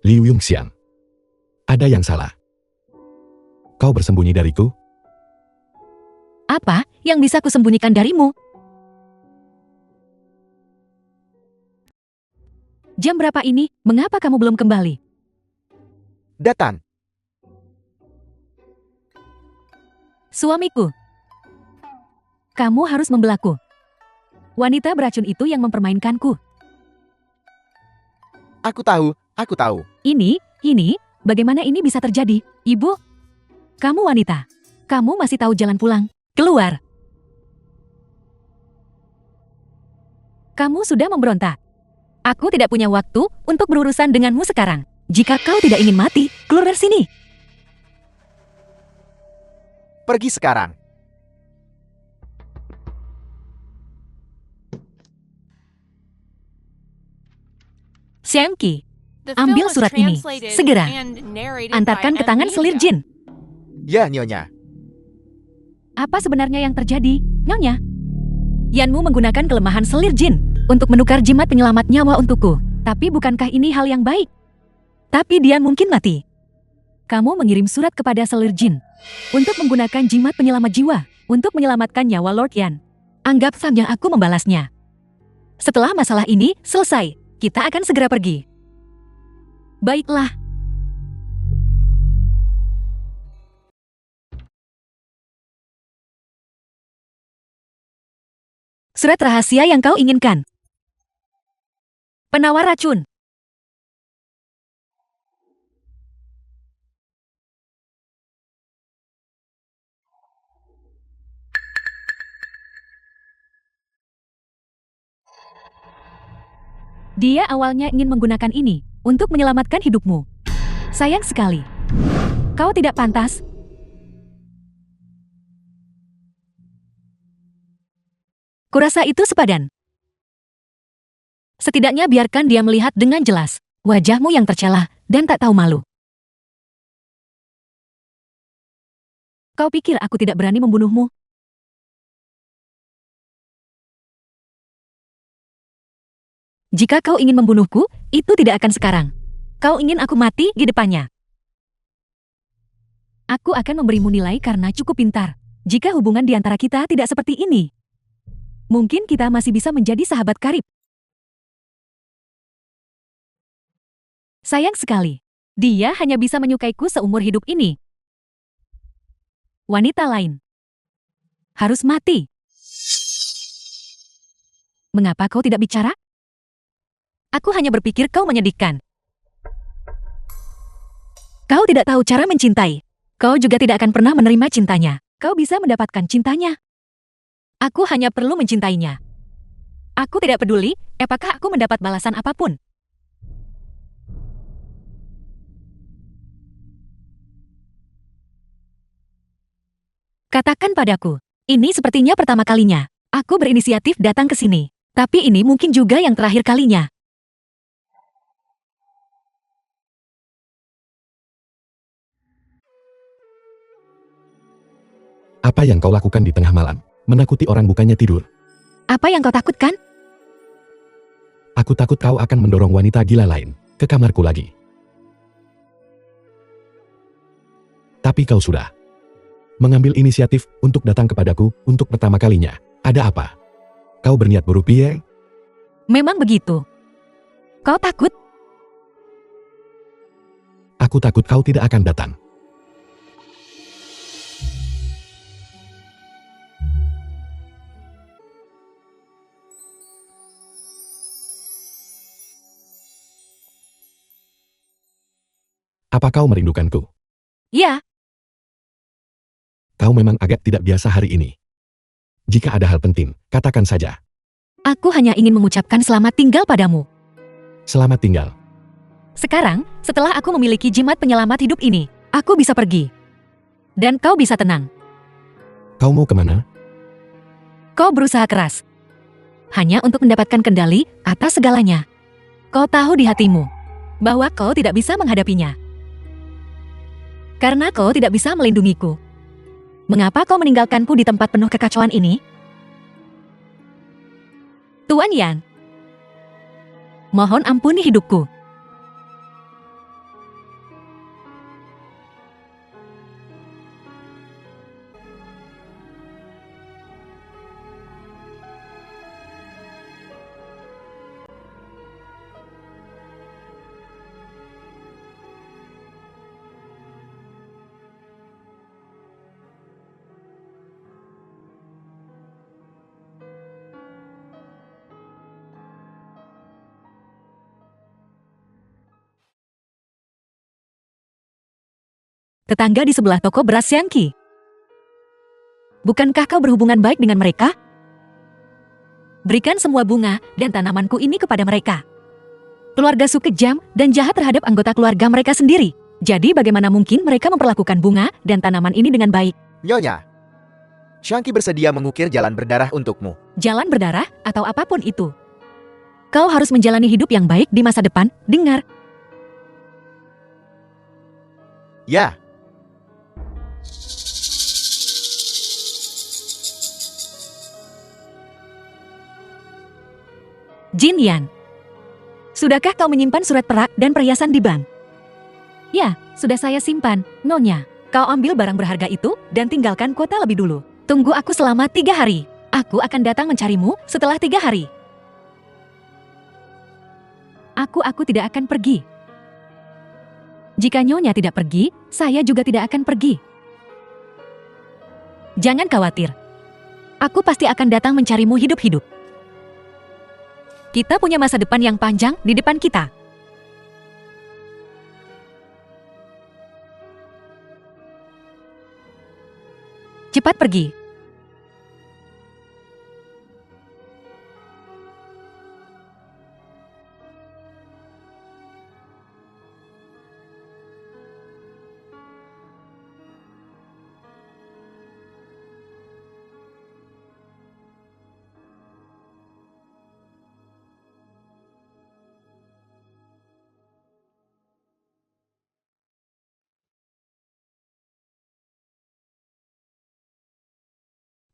Liu Yongxian. Ada yang salah. Kau bersembunyi dariku? Apa yang bisa kusembunyikan darimu? Jam berapa ini? Mengapa kamu belum kembali? Datan, Suamiku. Kamu harus membelaku. Wanita beracun itu yang mempermainkanku. aku tahu. Ini, bagaimana ini bisa terjadi? Ibu, kamu wanita. Kamu masih tahu jalan pulang. Keluar. Kamu sudah memberontak. Aku tidak punya waktu untuk berurusan denganmu sekarang. Jika kau tidak ingin mati, keluar dari sini. Pergi sekarang. The Xiangqi, film ambil was surat ini. translated Segera. and narrated Antarkan by ke tangan Amnesia. selir jin. Ya, Nyonya. Apa sebenarnya yang terjadi, Nyonya? Yanmu menggunakan kelemahan selir jin untuk menukar jimat penyelamat nyawa untukku. Tapi bukankah ini hal yang baik? Tapi dia mungkin mati. Kamu mengirim surat kepada selir jin untuk menggunakan jimat penyelamat jiwa untuk menyelamatkan nyawa Lord Yan. Anggap saja aku membalasnya. Setelah masalah ini selesai, kita akan segera pergi. Baiklah. Surat rahasia yang kau inginkan. Penawar racun. Dia awalnya ingin menggunakan ini untuk menyelamatkan hidupmu. Sayang sekali. Kau tidak pantas. Kurasa itu sepadan. Setidaknya biarkan dia melihat dengan jelas wajahmu yang tercela dan tak tahu malu. Kau pikir aku tidak berani membunuhmu? Jika kau ingin membunuhku, itu tidak akan sekarang. Kau ingin aku mati di depannya. Aku akan memberimu nilai karena cukup pintar. Jika hubungan di antara kita tidak seperti ini, mungkin kita masih bisa menjadi sahabat karib. Sayang sekali, dia hanya bisa menyukaiku seumur hidup ini. Wanita lain harus mati. Mengapa kau tidak bicara? Aku hanya berpikir kau menyedihkan. Kau tidak tahu cara mencintai. Kau juga tidak akan pernah menerima cintanya. Kau bisa mendapatkan cintanya. Aku hanya perlu mencintainya. Aku tidak peduli apakah aku mendapat balasan apapun. Katakan padaku, ini sepertinya pertama kalinya. Aku berinisiatif datang ke sini. Tapi ini mungkin juga yang terakhir kalinya. Apa yang kau lakukan di tengah malam? Menakuti orang bukannya tidur. Apa yang kau takutkan? Aku takut kau akan mendorong wanita gila lain ke kamarku lagi. Tapi kau sudah mengambil inisiatif untuk datang kepadaku untuk pertama kalinya. Ada apa? Kau berniat buruk, Pierre? Memang begitu. Kau takut? Aku takut kau tidak akan datang. Apa kau merindukanku? Ya, Kau memang agak tidak biasa hari ini. Jika ada hal penting, katakan saja. aku hanya ingin mengucapkan selamat tinggal padamu. Selamat tinggal. Sekarang, setelah aku memiliki jimat penyelamat hidup ini, aku bisa pergi. Dan kau bisa tenang. Kau mau kemana? Kau berusaha keras. Hanya untuk mendapatkan kendali atas segalanya. Kau tahu di hatimu bahwa kau tidak bisa menghadapinya. Karena kau tidak bisa melindungiku. Mengapa kau meninggalkanku di tempat penuh kekacauan ini? Tuan Yan, mohon ampuni hidupku. Tetangga di sebelah toko beras Yangki. Bukankah kau berhubungan baik dengan mereka? Berikan semua bunga dan tanamanku ini kepada mereka. Keluarga Su kejam dan jahat terhadap anggota keluarga mereka sendiri. Jadi bagaimana mungkin mereka memperlakukan bunga dan tanaman ini dengan baik? Nyonya, Shangki bersedia mengukir jalan berdarah untukmu. Jalan berdarah atau apapun itu. Kau harus menjalani hidup yang baik di masa depan, dengar. Ya, Jin Yan, sudahkah kau menyimpan surat perak dan perhiasan di bank? Ya, sudah saya simpan, Nyonya. Kau ambil barang berharga itu dan tinggalkan kota lebih dulu. Tunggu aku selama 3 hari. Aku akan datang mencarimu setelah 3 hari. Aku tidak akan pergi. Jika Nyonya tidak pergi, saya juga tidak akan pergi. Jangan khawatir. Aku pasti akan datang mencarimu hidup-hidup. Kita punya masa depan yang panjang di depan kita. Cepat pergi.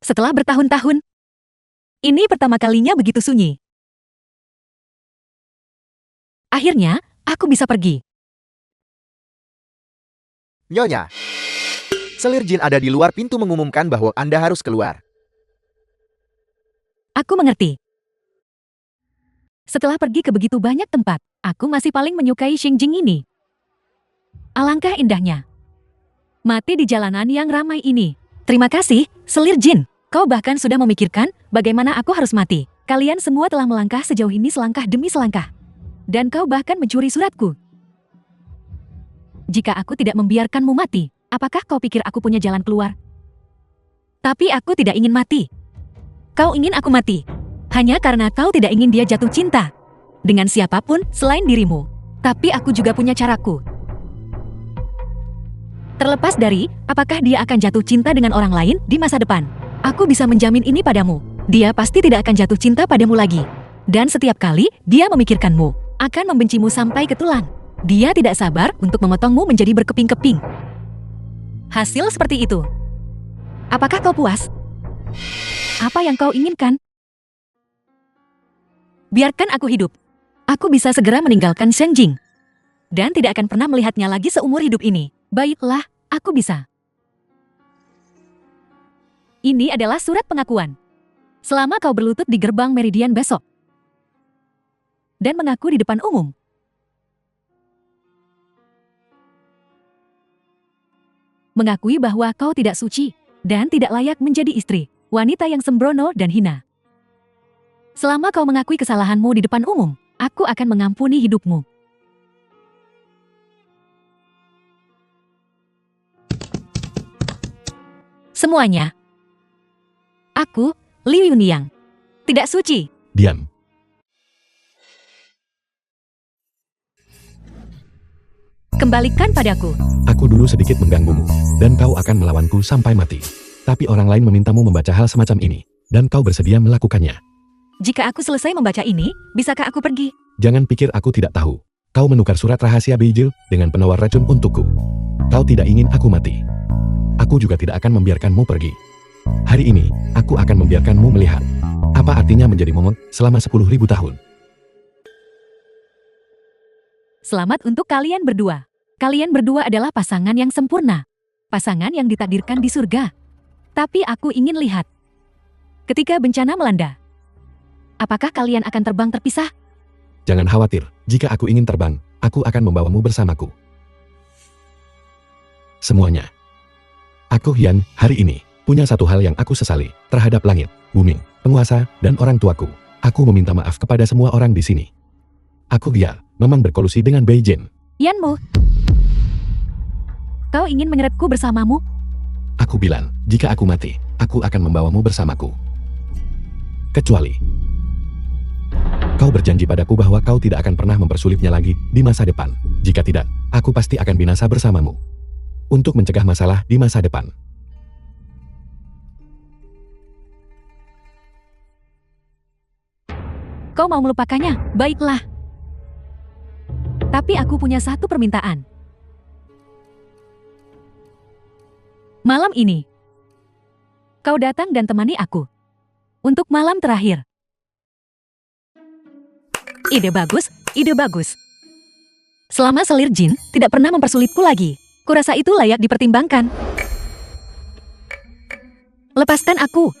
Setelah bertahun-tahun, ini pertama kalinya begitu sunyi. Akhirnya, aku bisa pergi. Nyonya. Selir jin ada di luar pintu mengumumkan bahwa Anda harus keluar. Aku mengerti. Setelah pergi ke begitu banyak tempat, aku masih paling menyukai Xingjing ini. Alangkah indahnya. Mati di jalanan yang ramai ini. Terima kasih, Selir Jin. Kau bahkan sudah memikirkan bagaimana aku harus mati. Kalian semua telah melangkah sejauh ini selangkah demi selangkah. Dan kau bahkan mencuri suratku. Jika aku tidak membiarkanmu mati, apakah kau pikir aku punya jalan keluar? Tapi aku tidak ingin mati. Kau ingin aku mati. Hanya karena kau tidak ingin dia jatuh cinta. Dengan siapapun selain dirimu. Tapi aku juga punya caraku. Terlepas dari apakah dia akan jatuh cinta dengan orang lain di masa depan, aku bisa menjamin ini padamu. Dia pasti tidak akan jatuh cinta padamu lagi. Dan setiap kali dia memikirkanmu, akan membencimu sampai ke tulang. Dia tidak sabar untuk memotongmu menjadi berkeping-keping. Hasil seperti itu. Apakah kau puas? Apa yang kau inginkan? Biarkan aku hidup. Aku bisa segera meninggalkan Shen Jing. Dan tidak akan pernah melihatnya lagi seumur hidup ini. Baiklah, aku bisa. Ini adalah surat pengakuan. Selama kau berlutut di gerbang Meridian besok. Dan mengaku di depan umum. Mengakui bahwa kau tidak suci. Dan tidak layak menjadi istri. Wanita yang sembrono dan hina. Selama kau mengakui kesalahanmu di depan umum, aku akan mengampuni hidupmu. Semuanya. Aku, Liu Yuniang. Tidak suci. Diam. Kembalikan padaku. Aku dulu sedikit mengganggumu, dan kau akan melawanku sampai mati. Tapi orang lain memintamu membaca hal semacam ini, dan kau bersedia melakukannya. Jika aku selesai membaca ini, bisakah aku pergi? Jangan pikir aku tidak tahu. Kau menukar surat rahasia Beijing dengan penawar racun untukku. Kau tidak ingin aku mati. Aku juga tidak akan membiarkanmu pergi. Hari ini, aku akan membiarkanmu melihat apa artinya menjadi momot selama 10.000 tahun. Selamat untuk kalian berdua. Kalian berdua adalah pasangan yang sempurna. Pasangan yang ditakdirkan di surga. Tapi aku ingin lihat. Ketika bencana melanda, apakah kalian akan terbang terpisah? Jangan khawatir, jika aku ingin terbang, aku akan membawamu bersamaku. Semuanya. Aku Hian, hari ini, punya satu hal yang aku sesali, terhadap langit, bumi, penguasa, dan orang tuaku. Aku meminta maaf kepada semua orang di sini. Aku Gia, memang berkolusi dengan Beijing. Yanmu, kau ingin menyeretku bersamamu? Aku bilang, jika aku mati, aku akan membawamu bersamaku. Kecuali, kau berjanji padaku bahwa kau tidak akan pernah mempersulitnya lagi di masa depan. Jika tidak, aku pasti akan binasa bersamamu. Untuk mencegah masalah di masa depan. Kau mau melupakannya? Baiklah. Tapi aku punya satu permintaan. Malam ini, kau datang dan temani aku. Untuk malam terakhir. Ide bagus, ide bagus. Selama selir jin tidak pernah mempersulitku lagi. Kurasa itu layak dipertimbangkan. Lepaskan aku.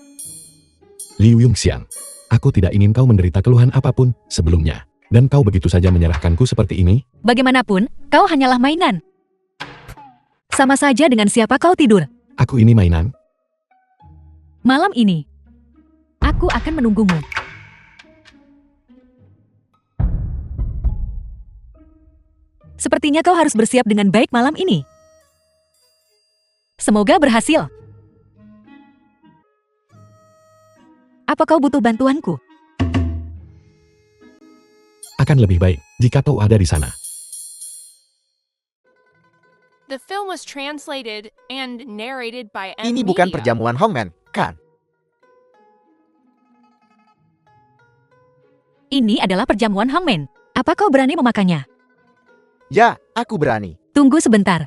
Liu Yongxiang, aku tidak ingin kau menderita keluhan apapun sebelumnya. Dan kau begitu saja menyerahkanku seperti ini? Bagaimanapun, kau hanyalah mainan. Sama saja dengan siapa kau tidur. Aku ini mainan? Malam ini, aku akan menunggumu. Sepertinya kau harus bersiap dengan baik malam ini. Semoga berhasil. Apa kau butuh bantuanku? Akan lebih baik jika kau ada di sana. The film was translated and narrated by M. Ini bukan Media. perjamuan Hongmen, kan? Ini adalah perjamuan Hongmen. Apa kau berani memakannya? Ya, aku berani. Tunggu sebentar.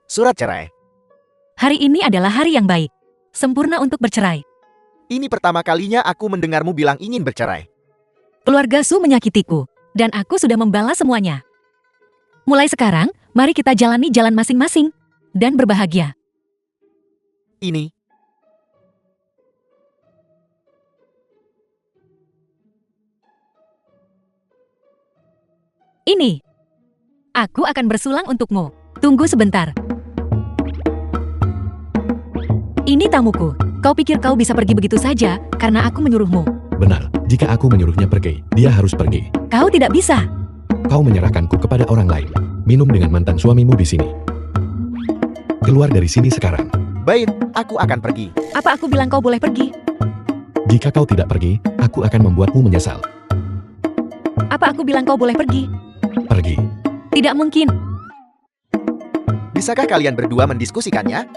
Surat cerai. Hari ini adalah hari yang baik. Sempurna untuk bercerai. Ini pertama kalinya aku mendengarmu bilang ingin bercerai. Keluarga Su menyakitiku. Dan aku sudah membalas semuanya. Mulai sekarang, mari kita jalani jalan masing-masing. Dan berbahagia. Ini. Ini. Aku akan bersulang untukmu. Tunggu sebentar. Ini tamuku. Kau pikir kau bisa pergi begitu saja karena aku menyuruhmu. Benar, jika aku menyuruhnya pergi, dia harus pergi. Kau tidak bisa. Kau menyerahkanku kepada orang lain. Minum dengan mantan suamimu di sini. Keluar dari sini sekarang. Baik, aku akan pergi. Apa aku bilang kau boleh pergi? Jika kau tidak pergi, aku akan membuatmu menyesal. Apa aku bilang kau boleh pergi? Pergi. Tidak mungkin. Bisakah kalian berdua mendiskusikannya?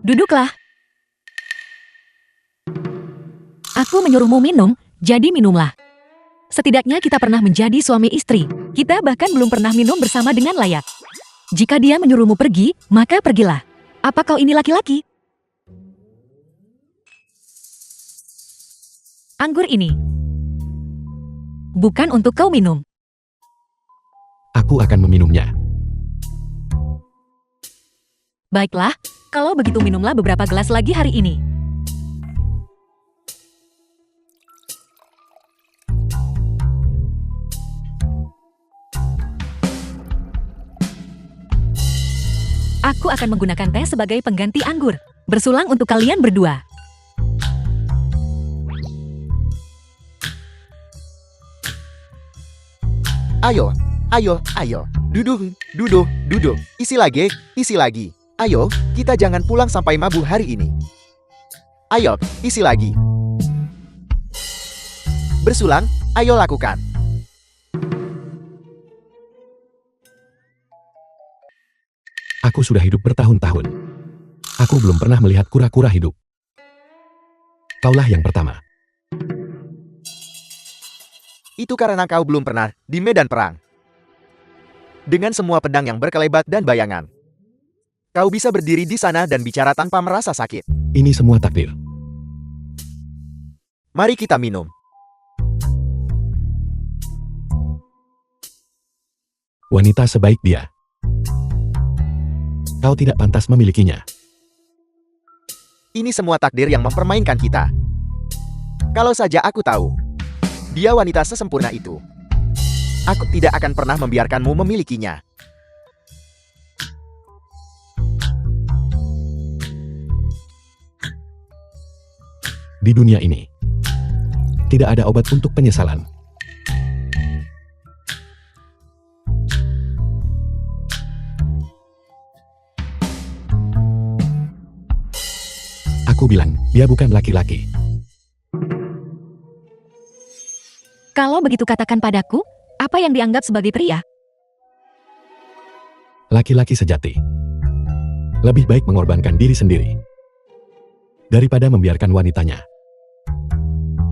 Duduklah. Aku menyuruhmu minum, jadi minumlah. Setidaknya kita pernah menjadi suami istri. Kita bahkan belum pernah minum bersama dengan layak. Jika dia menyuruhmu pergi, maka pergilah. Apa kau ini laki-laki? Anggur ini bukan untuk kau minum. Aku akan meminumnya. Baiklah, kalau begitu minumlah beberapa gelas lagi hari ini. Aku akan menggunakan teh sebagai pengganti anggur. Bersulang untuk kalian berdua. Ayo, ayo, ayo. Duduk, duduk, duduk. Isi lagi, isi lagi. Ayo, kita jangan pulang sampai mabuk hari ini. Ayo, isi lagi. Bersulang, ayo lakukan. Aku sudah hidup bertahun-tahun. Aku belum pernah melihat kura-kura hidup. Kaulah yang pertama. Itu karena kau belum pernah di medan perang. Dengan semua pedang yang berkelebat dan bayangan. Kau bisa berdiri di sana dan bicara tanpa merasa sakit. Ini semua takdir. Mari kita minum. Wanita sebaik dia. Kau tidak pantas memilikinya. Ini semua takdir yang mempermainkan kita. Kalau saja aku tahu, dia wanita sesempurna itu. Aku tidak akan pernah membiarkanmu memilikinya. Di dunia ini, tidak ada obat untuk penyesalan. Aku bilang, dia bukan laki-laki. Kalau begitu katakan padaku, apa yang dianggap sebagai pria? Laki-laki sejati. Lebih baik mengorbankan diri sendiri daripada membiarkan wanitanya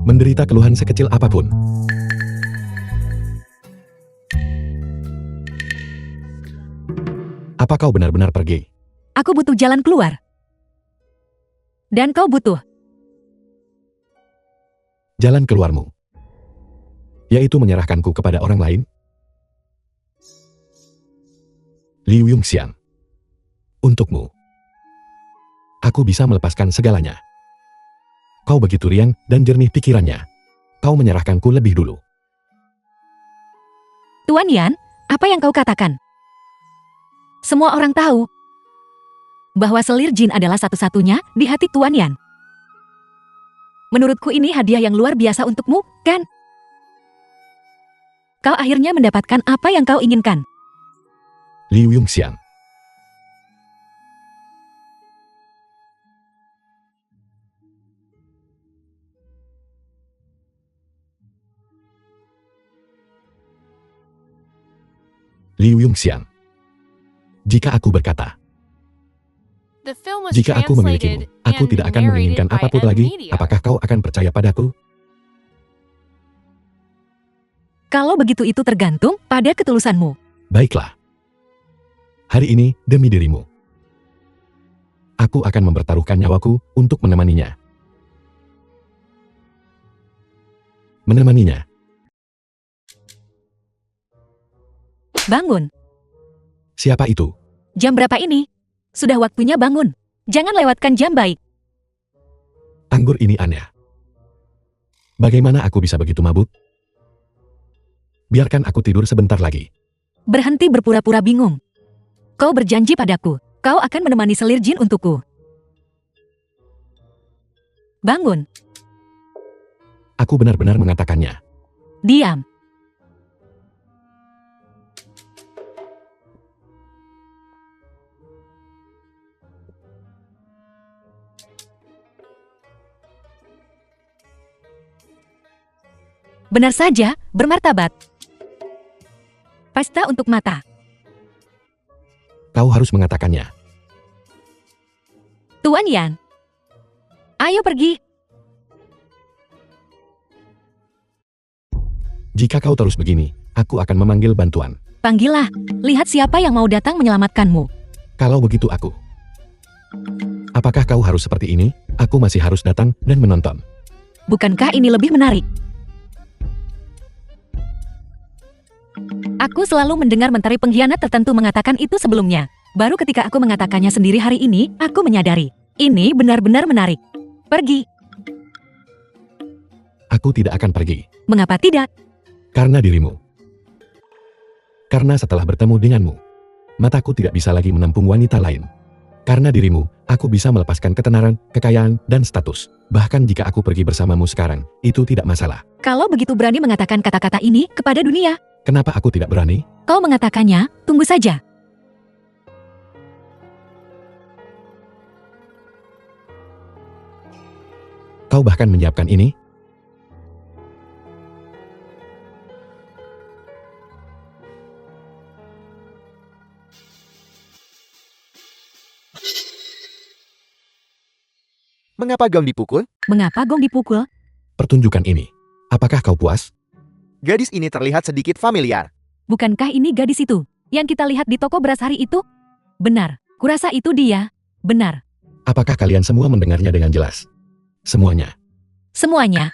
menderita keluhan sekecil apapun. Apa kau benar-benar pergi? Aku butuh jalan keluar. Dan kau butuh. Jalan keluarmu, yaitu menyerahkanku kepada orang lain? Liu Yongxian, untukmu, aku bisa melepaskan segalanya. Kau begitu riang dan jernih pikirannya. Kau menyerahkanku lebih dulu. Tuan Yan, apa yang kau katakan? Semua orang tahu bahwa selir jin adalah satu-satunya di hati Tuan Yan. Menurutku ini hadiah yang luar biasa untukmu, kan? Kau akhirnya mendapatkan apa yang kau inginkan. Liu Yongxian. Liu Yongxian. Jika aku berkata, The film was jika aku memilikimu, translated aku and tidak akan menginginkan narrated by apapun M lagi, Media. apakah kau akan percaya padaku? Kalau begitu itu tergantung pada ketulusanmu. Baiklah. Hari ini, demi dirimu, aku akan mempertaruhkan nyawaku untuk menemaninya. Menemaninya. Bangun. Siapa itu? Jam berapa ini? Sudah waktunya bangun. Jangan lewatkan jam baik. Anggur ini aneh. Bagaimana aku bisa begitu mabuk? Biarkan aku tidur sebentar lagi. Berhenti berpura-pura bingung. Kau berjanji padaku, kau akan menemani selir jin untukku. Bangun. Aku benar-benar mengatakannya. Diam. Benar saja, bermartabat. Pesta untuk mata. Kau harus mengatakannya. Tuan Yan. Ayo pergi. Jika kau terus begini, aku akan memanggil bantuan. Panggillah. Lihat siapa yang mau datang menyelamatkanmu. Kalau begitu aku. Apakah kau harus seperti ini? Aku masih harus datang dan menonton. Bukankah ini lebih menarik? Aku selalu mendengar mentari pengkhianat tertentu mengatakan itu sebelumnya. Baru ketika aku mengatakannya sendiri hari ini, aku menyadari. Ini benar-benar menarik. Pergi. Aku tidak akan pergi. Mengapa tidak? Karena dirimu. Karena setelah bertemu denganmu, mataku tidak bisa lagi menampung wanita lain. Karena dirimu, aku bisa melepaskan ketenaran, kekayaan, dan status. Bahkan jika aku pergi bersamamu sekarang, itu tidak masalah. Kalau begitu berani mengatakan kata-kata ini kepada dunia, Kenapa aku tidak berani? kau mengatakannya, tunggu saja. Kau bahkan menyiapkan ini? Mengapa gong dipukul? Mengapa gong dipukul? Pertunjukan ini. Apakah kau puas? Gadis ini terlihat sedikit familiar. Bukankah ini gadis itu yang kita lihat di toko beras hari itu? Benar, kurasa itu dia. Benar, Apakah kalian semua mendengarnya dengan jelas? Semuanya. semuanya.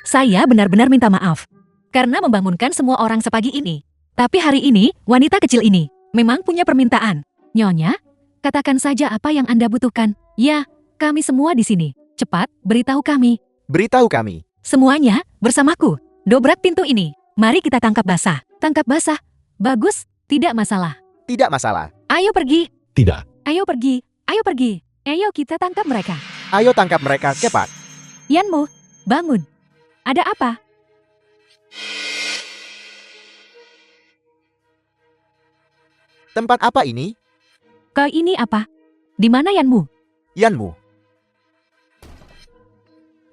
Saya benar-benar minta maaf karena membangunkan semua orang sepagi ini. Tapi hari ini, wanita kecil ini memang punya permintaan. Nyonya, katakan saja apa yang Anda butuhkan. Ya, kami semua di sini. Cepat, beritahu kami. Beritahu kami. Semuanya, bersamaku. Dobrak pintu ini. Mari kita tangkap basah. Tangkap basah. Bagus, tidak masalah. Tidak masalah. Ayo pergi. Tidak. Ayo pergi. Ayo pergi. Ayo kita tangkap mereka. Ayo tangkap mereka cepat. Yanmu, bangun. Ada apa? Tempat apa ini? Kau ini apa? Di mana Yanmu? Yanmu.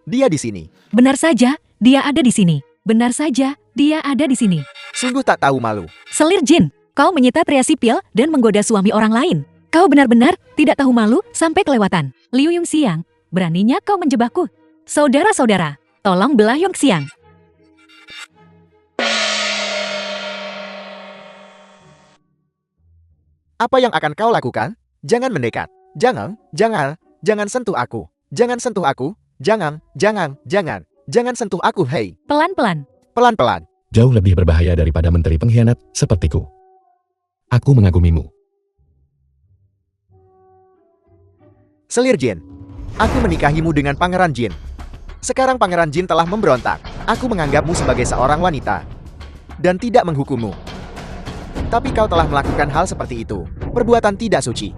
Dia di sini. Benar saja, dia ada di sini. Benar saja, dia ada di sini. Sungguh tak tahu malu. Selir Jin, kau menyita pria sipil dan menggoda suami orang lain. Kau benar-benar tidak tahu malu sampai kelewatan. Liu Yongxiang, beraninya kau menjebakku. Saudara-saudara, tolong belah Yongxiang. Apa yang akan kau lakukan? Jangan mendekat. Jangan sentuh aku. Jangan sentuh aku. Jangan sentuh aku, hei. Pelan-pelan. Pelan-pelan. Jauh lebih berbahaya daripada menteri pengkhianat sepertiku. Aku mengagumimu. Selir Jin. Aku menikahimu dengan Pangeran Jin. Sekarang Pangeran Jin telah memberontak. Aku menganggapmu sebagai seorang wanita. Dan tidak menghukummu. Tapi kau telah melakukan hal seperti itu. Perbuatan tidak suci.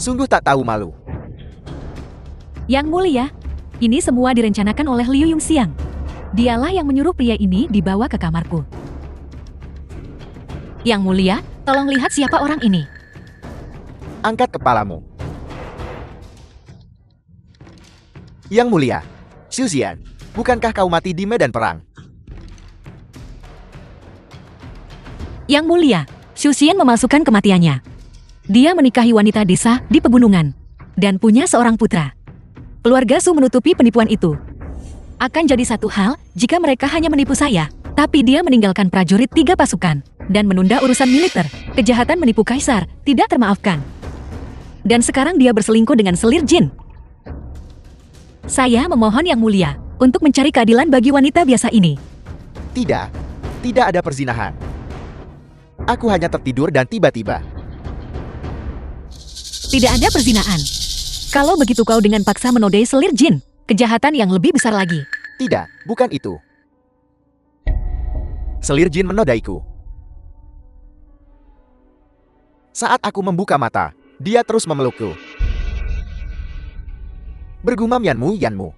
Sungguh tak tahu malu. Yang mulia, ini semua direncanakan oleh Liu Yongxiang. Dialah yang menyuruh pria ini dibawa ke kamarku. Yang mulia, tolong lihat siapa orang ini. Angkat kepalamu. Yang mulia, Xu Xian, bukankah kau mati di medan perang? Yang mulia, Xu Xian memalsukan kematiannya. Dia menikahi wanita desa di pegunungan dan punya seorang putra. Keluarga Su menutupi penipuan itu. Akan jadi satu hal jika mereka hanya menipu saya, tapi dia meninggalkan prajurit 3 pasukan dan menunda urusan militer. Kejahatan menipu kaisar tidak termaafkan. Dan sekarang dia berselingkuh dengan Selir Jin. Saya memohon yang mulia untuk mencari keadilan bagi wanita biasa ini. Tidak, tidak ada perzinahan. Aku hanya tertidur dan tiba-tiba. Tidak ada perzinahan. Kalau begitu kau dengan paksa menodai Selir Jin, kejahatan yang lebih besar lagi. Tidak, bukan itu. Selir Jin menodaiku. Saat aku membuka mata, dia terus memelukku. Bergumam Yanmu.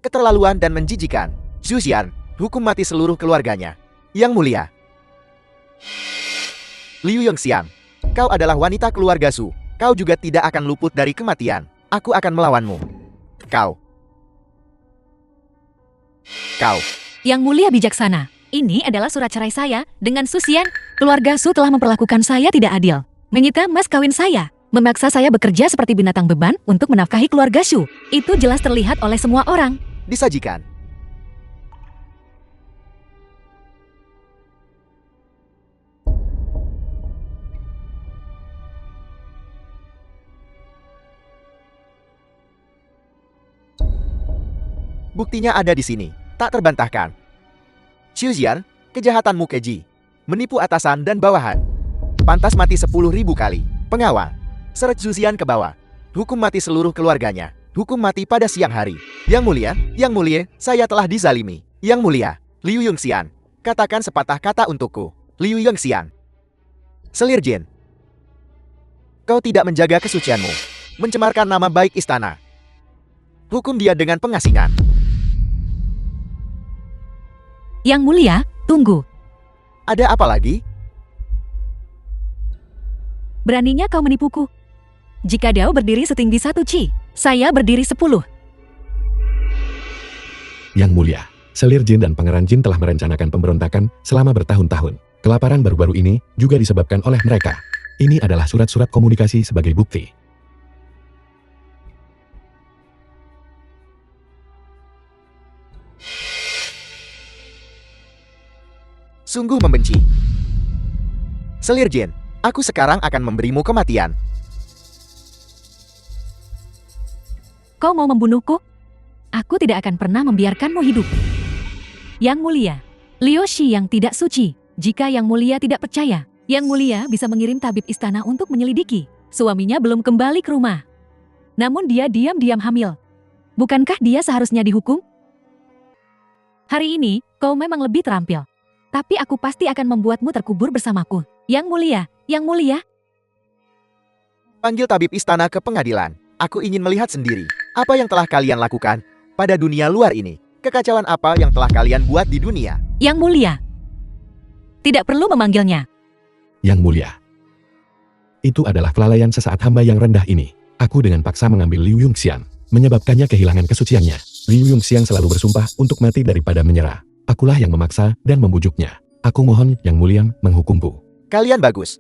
Keterlaluan dan menjijikan. Xu Xian, hukum mati seluruh keluarganya. Yang mulia. Liu Yongxiang, kau adalah wanita keluarga Su. Kau juga tidak akan luput dari kematian. Aku akan melawanmu. Kau. Kau, Yang mulia bijaksana, ini adalah surat cerai saya dengan Susian. Keluarga Su telah memperlakukan saya tidak adil. Menyita mas kawin saya. Memaksa saya bekerja seperti binatang beban untuk menafkahi keluarga Su. Itu jelas terlihat oleh semua orang. disajikan. Buktinya ada di sini, tak terbantahkan. Xiujian, kejahatanmu keji. Menipu atasan dan bawahan. Pantas mati 10.000 kali. Pengawal. Seret Xiujian ke bawah. Hukum mati seluruh keluarganya. Hukum mati pada siang hari. Yang mulia, saya telah dizalimi. Yang mulia, Liu Yongxian. Katakan sepatah kata untukku. Liu Yongxian. Selir Jin. Kau tidak menjaga kesucianmu. Mencemarkan nama baik istana. Hukum dia dengan pengasingan. Yang mulia, tunggu. Ada apa lagi? Beraninya kau menipuku. Jika Dao berdiri setinggi 1 Ci, saya berdiri 10. Yang mulia, Selir Jin dan Pangeran Jin telah merencanakan pemberontakan selama bertahun-tahun. Kelaparan baru-baru ini juga disebabkan oleh mereka. Ini adalah surat-surat komunikasi sebagai bukti. Sungguh membenci. Selir Jin, aku sekarang akan memberimu kematian. Kau mau membunuhku? Aku tidak akan pernah membiarkanmu hidup. Yang mulia, Liu Shi yang tidak suci. Jika Yang mulia tidak percaya, Yang mulia bisa mengirim tabib istana untuk menyelidiki. Suaminya belum kembali ke rumah. Namun dia diam-diam hamil. Bukankah dia seharusnya dihukum? Hari ini, kau memang lebih terampil. Tapi aku pasti akan membuatmu terkubur bersamaku. Yang mulia, Panggil tabib istana ke pengadilan. Aku ingin melihat sendiri apa yang telah kalian lakukan pada dunia luar ini. Kekacauan apa yang telah kalian buat di dunia? Yang mulia. Tidak perlu memanggilnya. Yang mulia. Itu adalah kelalaian sesaat hamba yang rendah ini. Aku dengan paksa mengambil Liu Yongxian, menyebabkannya kehilangan kesuciannya. Liu Yongxian selalu bersumpah untuk mati daripada menyerah. Akulah yang memaksa dan membujuknya. Aku mohon Yang mulia menghukumku. Kalian bagus.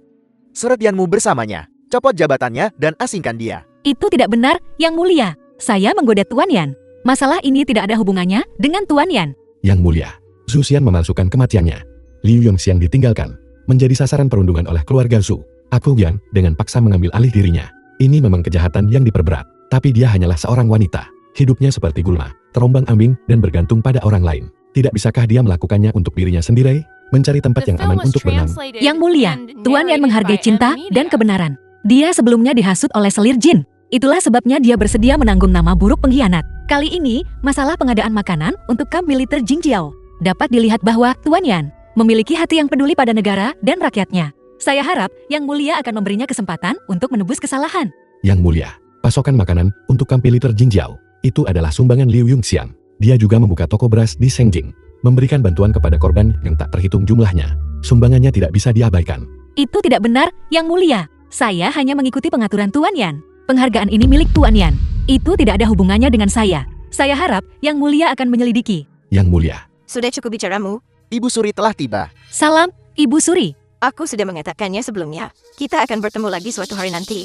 Seretianmu bersamanya. Copot jabatannya dan asingkan dia. Itu tidak benar, Yang mulia. Saya menggoda Tuan Yan. Masalah ini tidak ada hubungannya dengan Tuan Yan. Yang mulia, Su Xian memalsukan kematiannya. Liu Yongxian ditinggalkan, menjadi sasaran perundungan oleh keluarga Su. Aku Yan dengan paksa mengambil alih dirinya. Ini memang kejahatan yang diperberat, tapi dia hanyalah seorang wanita. Hidupnya seperti gulma, terombang-ambing dan bergantung pada orang lain. Tidak bisakah dia melakukannya untuk dirinya sendiri? Mencari tempat The yang film aman was untuk berenang. translated Yang mulia, and Tuan Yan narrated menghargai by cinta M. dan Media. kebenaran. Dia sebelumnya dihasut oleh Selir Jin. Itulah sebabnya dia bersedia menanggung nama buruk pengkhianat. Kali ini, masalah pengadaan makanan untuk kamp militer Jingjiao. Dapat dilihat bahwa Tuan Yan memiliki hati yang peduli pada negara dan rakyatnya. Saya harap Yang mulia akan memberinya kesempatan untuk menebus kesalahan. Yang mulia, pasokan makanan untuk kamp militer Jingjiao. Itu adalah sumbangan Liu Yongxian. Dia juga membuka toko beras di Shengjing, memberikan bantuan kepada korban yang tak terhitung jumlahnya. Sumbangannya tidak bisa diabaikan. Itu tidak benar, Yang mulia. Saya hanya mengikuti pengaturan Tuan Yan. Penghargaan ini milik Tuan Yan. Itu tidak ada hubungannya dengan saya. Saya harap Yang mulia akan menyelidiki. Yang mulia, Sudah cukup bicaramu. Ibu Suri telah tiba. Salam, Ibu Suri. Aku sudah mengatakannya sebelumnya. Kita akan bertemu lagi suatu hari nanti.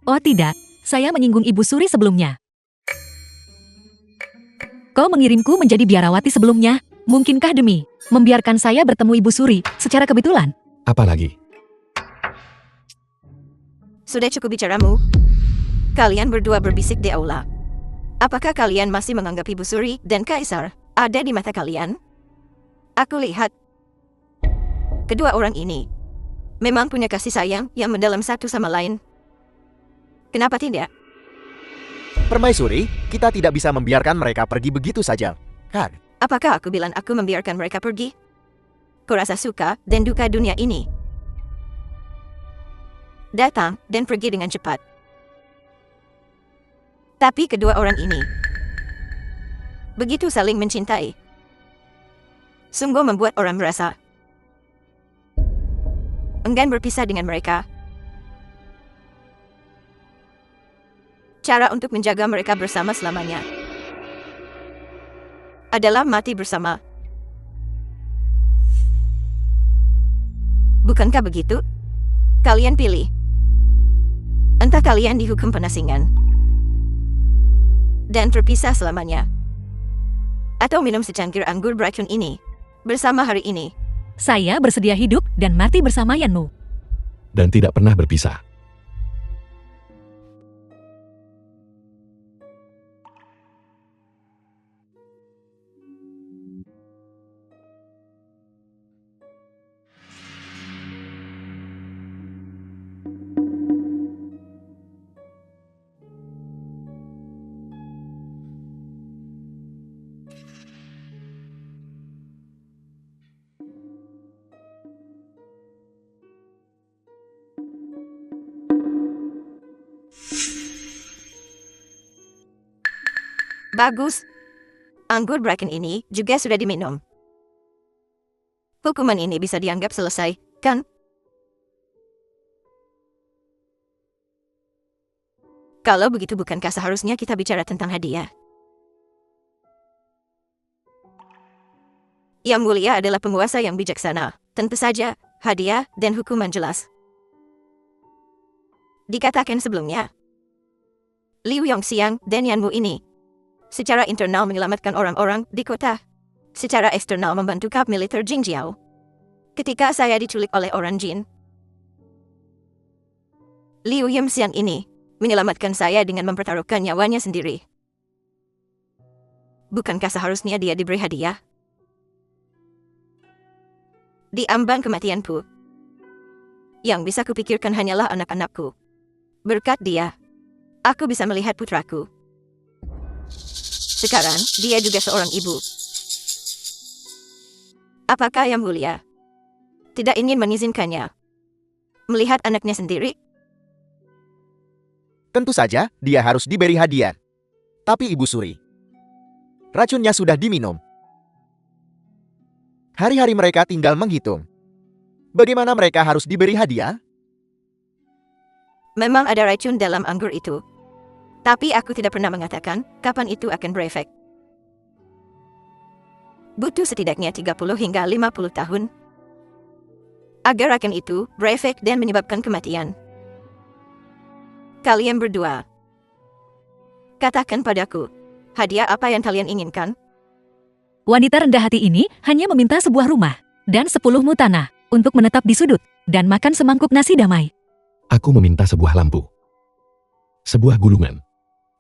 Oh tidak, saya menyinggung Ibu Suri sebelumnya. Kau mengirimku menjadi biarawati sebelumnya. Mungkinkah demi membiarkan saya bertemu Ibu Suri secara kebetulan? apalagi? Sudah cukup bicaramu. Kalian berdua berbisik di aula. Apakah kalian masih menganggap Ibu Suri dan Kaisar ada di mata kalian? Aku lihat kedua orang ini memang punya kasih sayang yang mendalam satu sama lain. Kenapa tidak? Permaisuri, kita tidak bisa membiarkan mereka pergi begitu saja. Kan? Apakah aku bilang aku membiarkan mereka pergi? Kurasa suka dan duka dunia ini datang dan pergi dengan cepat. Tapi kedua orang ini begitu saling mencintai. Sungguh membuat orang merasa enggan berpisah dengan mereka. Cara untuk menjaga mereka bersama selamanya adalah mati bersama. Bukankah begitu? Kalian pilih. Entah kalian dihukum penasingan dan terpisah selamanya, atau minum secangkir anggur beracun ini bersama hari ini. Saya bersedia hidup dan mati bersama Yanmu. Dan tidak pernah berpisah. Bagus. Anggur beracun ini juga sudah diminum. Hukuman ini bisa dianggap selesai, kan? Kalau begitu, bukankah seharusnya kita bicara tentang hadiah? Yang mulia adalah penguasa yang bijaksana. Tentu saja, hadiah dan hukuman jelas. Dikatakan sebelumnya, Liu Yongxiang dan Yanmu ini secara internal menyelamatkan orang-orang di kota, secara eksternal membantu kap militer Jingjiao. Ketika saya diculik oleh orang Jin, Liu Yongxiang ini menyelamatkan saya dengan mempertaruhkan nyawanya sendiri. Bukankah seharusnya dia diberi hadiah? Di ambang kematianku, yang bisa kupikirkan hanyalah anak-anakku. Berkat dia, aku bisa melihat putraku. Sekarang, dia juga seorang ibu. Apakah Yang Mulia tidak ingin mengizinkannya melihat anaknya sendiri? Tentu saja, dia harus diberi hadiah. Tapi Ibu Suri, racunnya sudah diminum. Hari-hari mereka tinggal menghitung. Bagaimana mereka harus diberi hadiah? Memang ada racun dalam anggur itu. Tapi aku tidak pernah mengatakan kapan itu akan berefek. Butuh setidaknya 30 hingga 50 tahun agar racun itu berefek dan menyebabkan kematian. Kalian berdua, katakan padaku, hadiah apa yang kalian inginkan? Wanita rendah hati ini hanya meminta sebuah rumah dan 10 mu tanah untuk menetap di sudut dan makan semangkuk nasi damai. Aku meminta sebuah lampu, sebuah gulungan,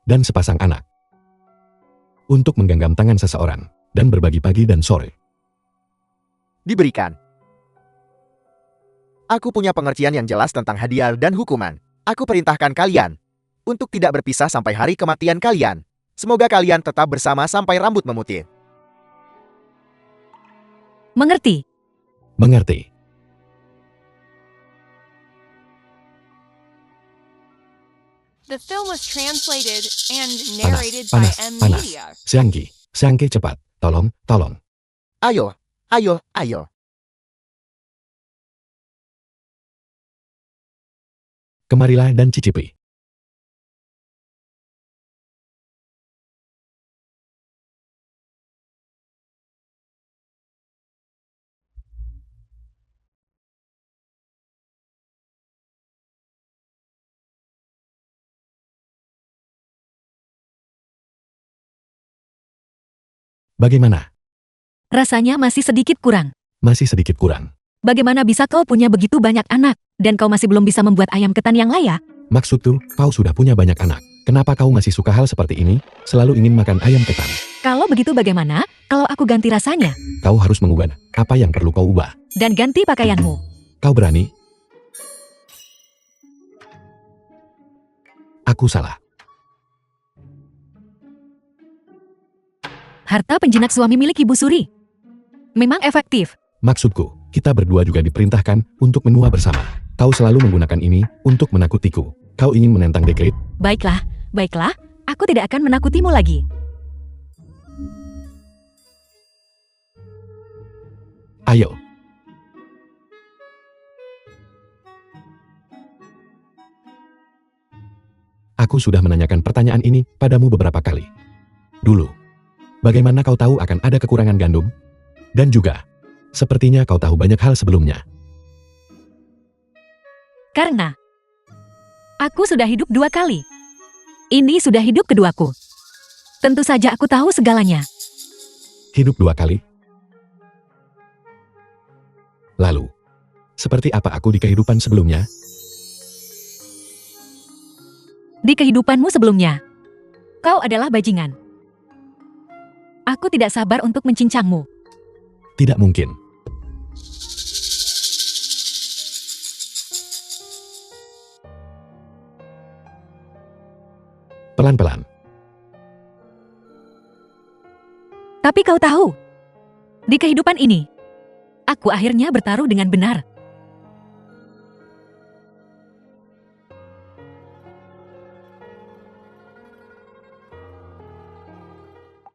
dan sepasang anak untuk menggenggam tangan seseorang dan berbagi pagi dan sore. Diberikan. Aku punya pengertian yang jelas tentang hadiah dan hukuman. Aku perintahkan kalian untuk tidak berpisah sampai hari kematian kalian. Semoga kalian tetap bersama sampai rambut memutih. Mengerti? Mengerti. The film was translated and Panas, narrated by panas, M panas. Media. Siangki cepat. Tolong, tolong. Ayo, ayo, ayo. Kemarilah dan cicipi. Bagaimana? Rasanya masih sedikit kurang. Masih sedikit kurang. Bagaimana bisa kau punya begitu banyak anak, dan kau masih belum bisa membuat ayam ketan yang layak? Maksudku, kau sudah punya banyak anak. Kenapa kau masih suka hal seperti ini? Selalu ingin makan ayam ketan. Kalau begitu bagaimana, kalau aku ganti rasanya, Kau harus mengubah apa yang perlu kau ubah. dan ganti pakaianmu? Kau berani? Aku salah. Harta penjinak suami milik Ibu Suri memang efektif. Maksudku, kita berdua juga diperintahkan untuk menua bersama. Kau selalu menggunakan ini untuk menakutiku. Kau ingin menentang dekret? Baiklah, baiklah, aku tidak akan menakutimu lagi. Ayo. Aku sudah menanyakan pertanyaan ini padamu beberapa kali. Dulu, bagaimana kau tahu akan ada kekurangan gandum? Dan juga, sepertinya kau tahu banyak hal sebelumnya. Karena aku sudah hidup 2 kali. Ini sudah hidup keduaku. Tentu saja aku tahu segalanya. Hidup 2 kali? Lalu, seperti apa aku di kehidupan sebelumnya? Di kehidupanmu sebelumnya, kau adalah bajingan. Aku tidak sabar untuk mencincangmu. Tidak mungkin. Pelan-pelan. Tapi kau tahu, di kehidupan ini, aku akhirnya bertaruh dengan benar.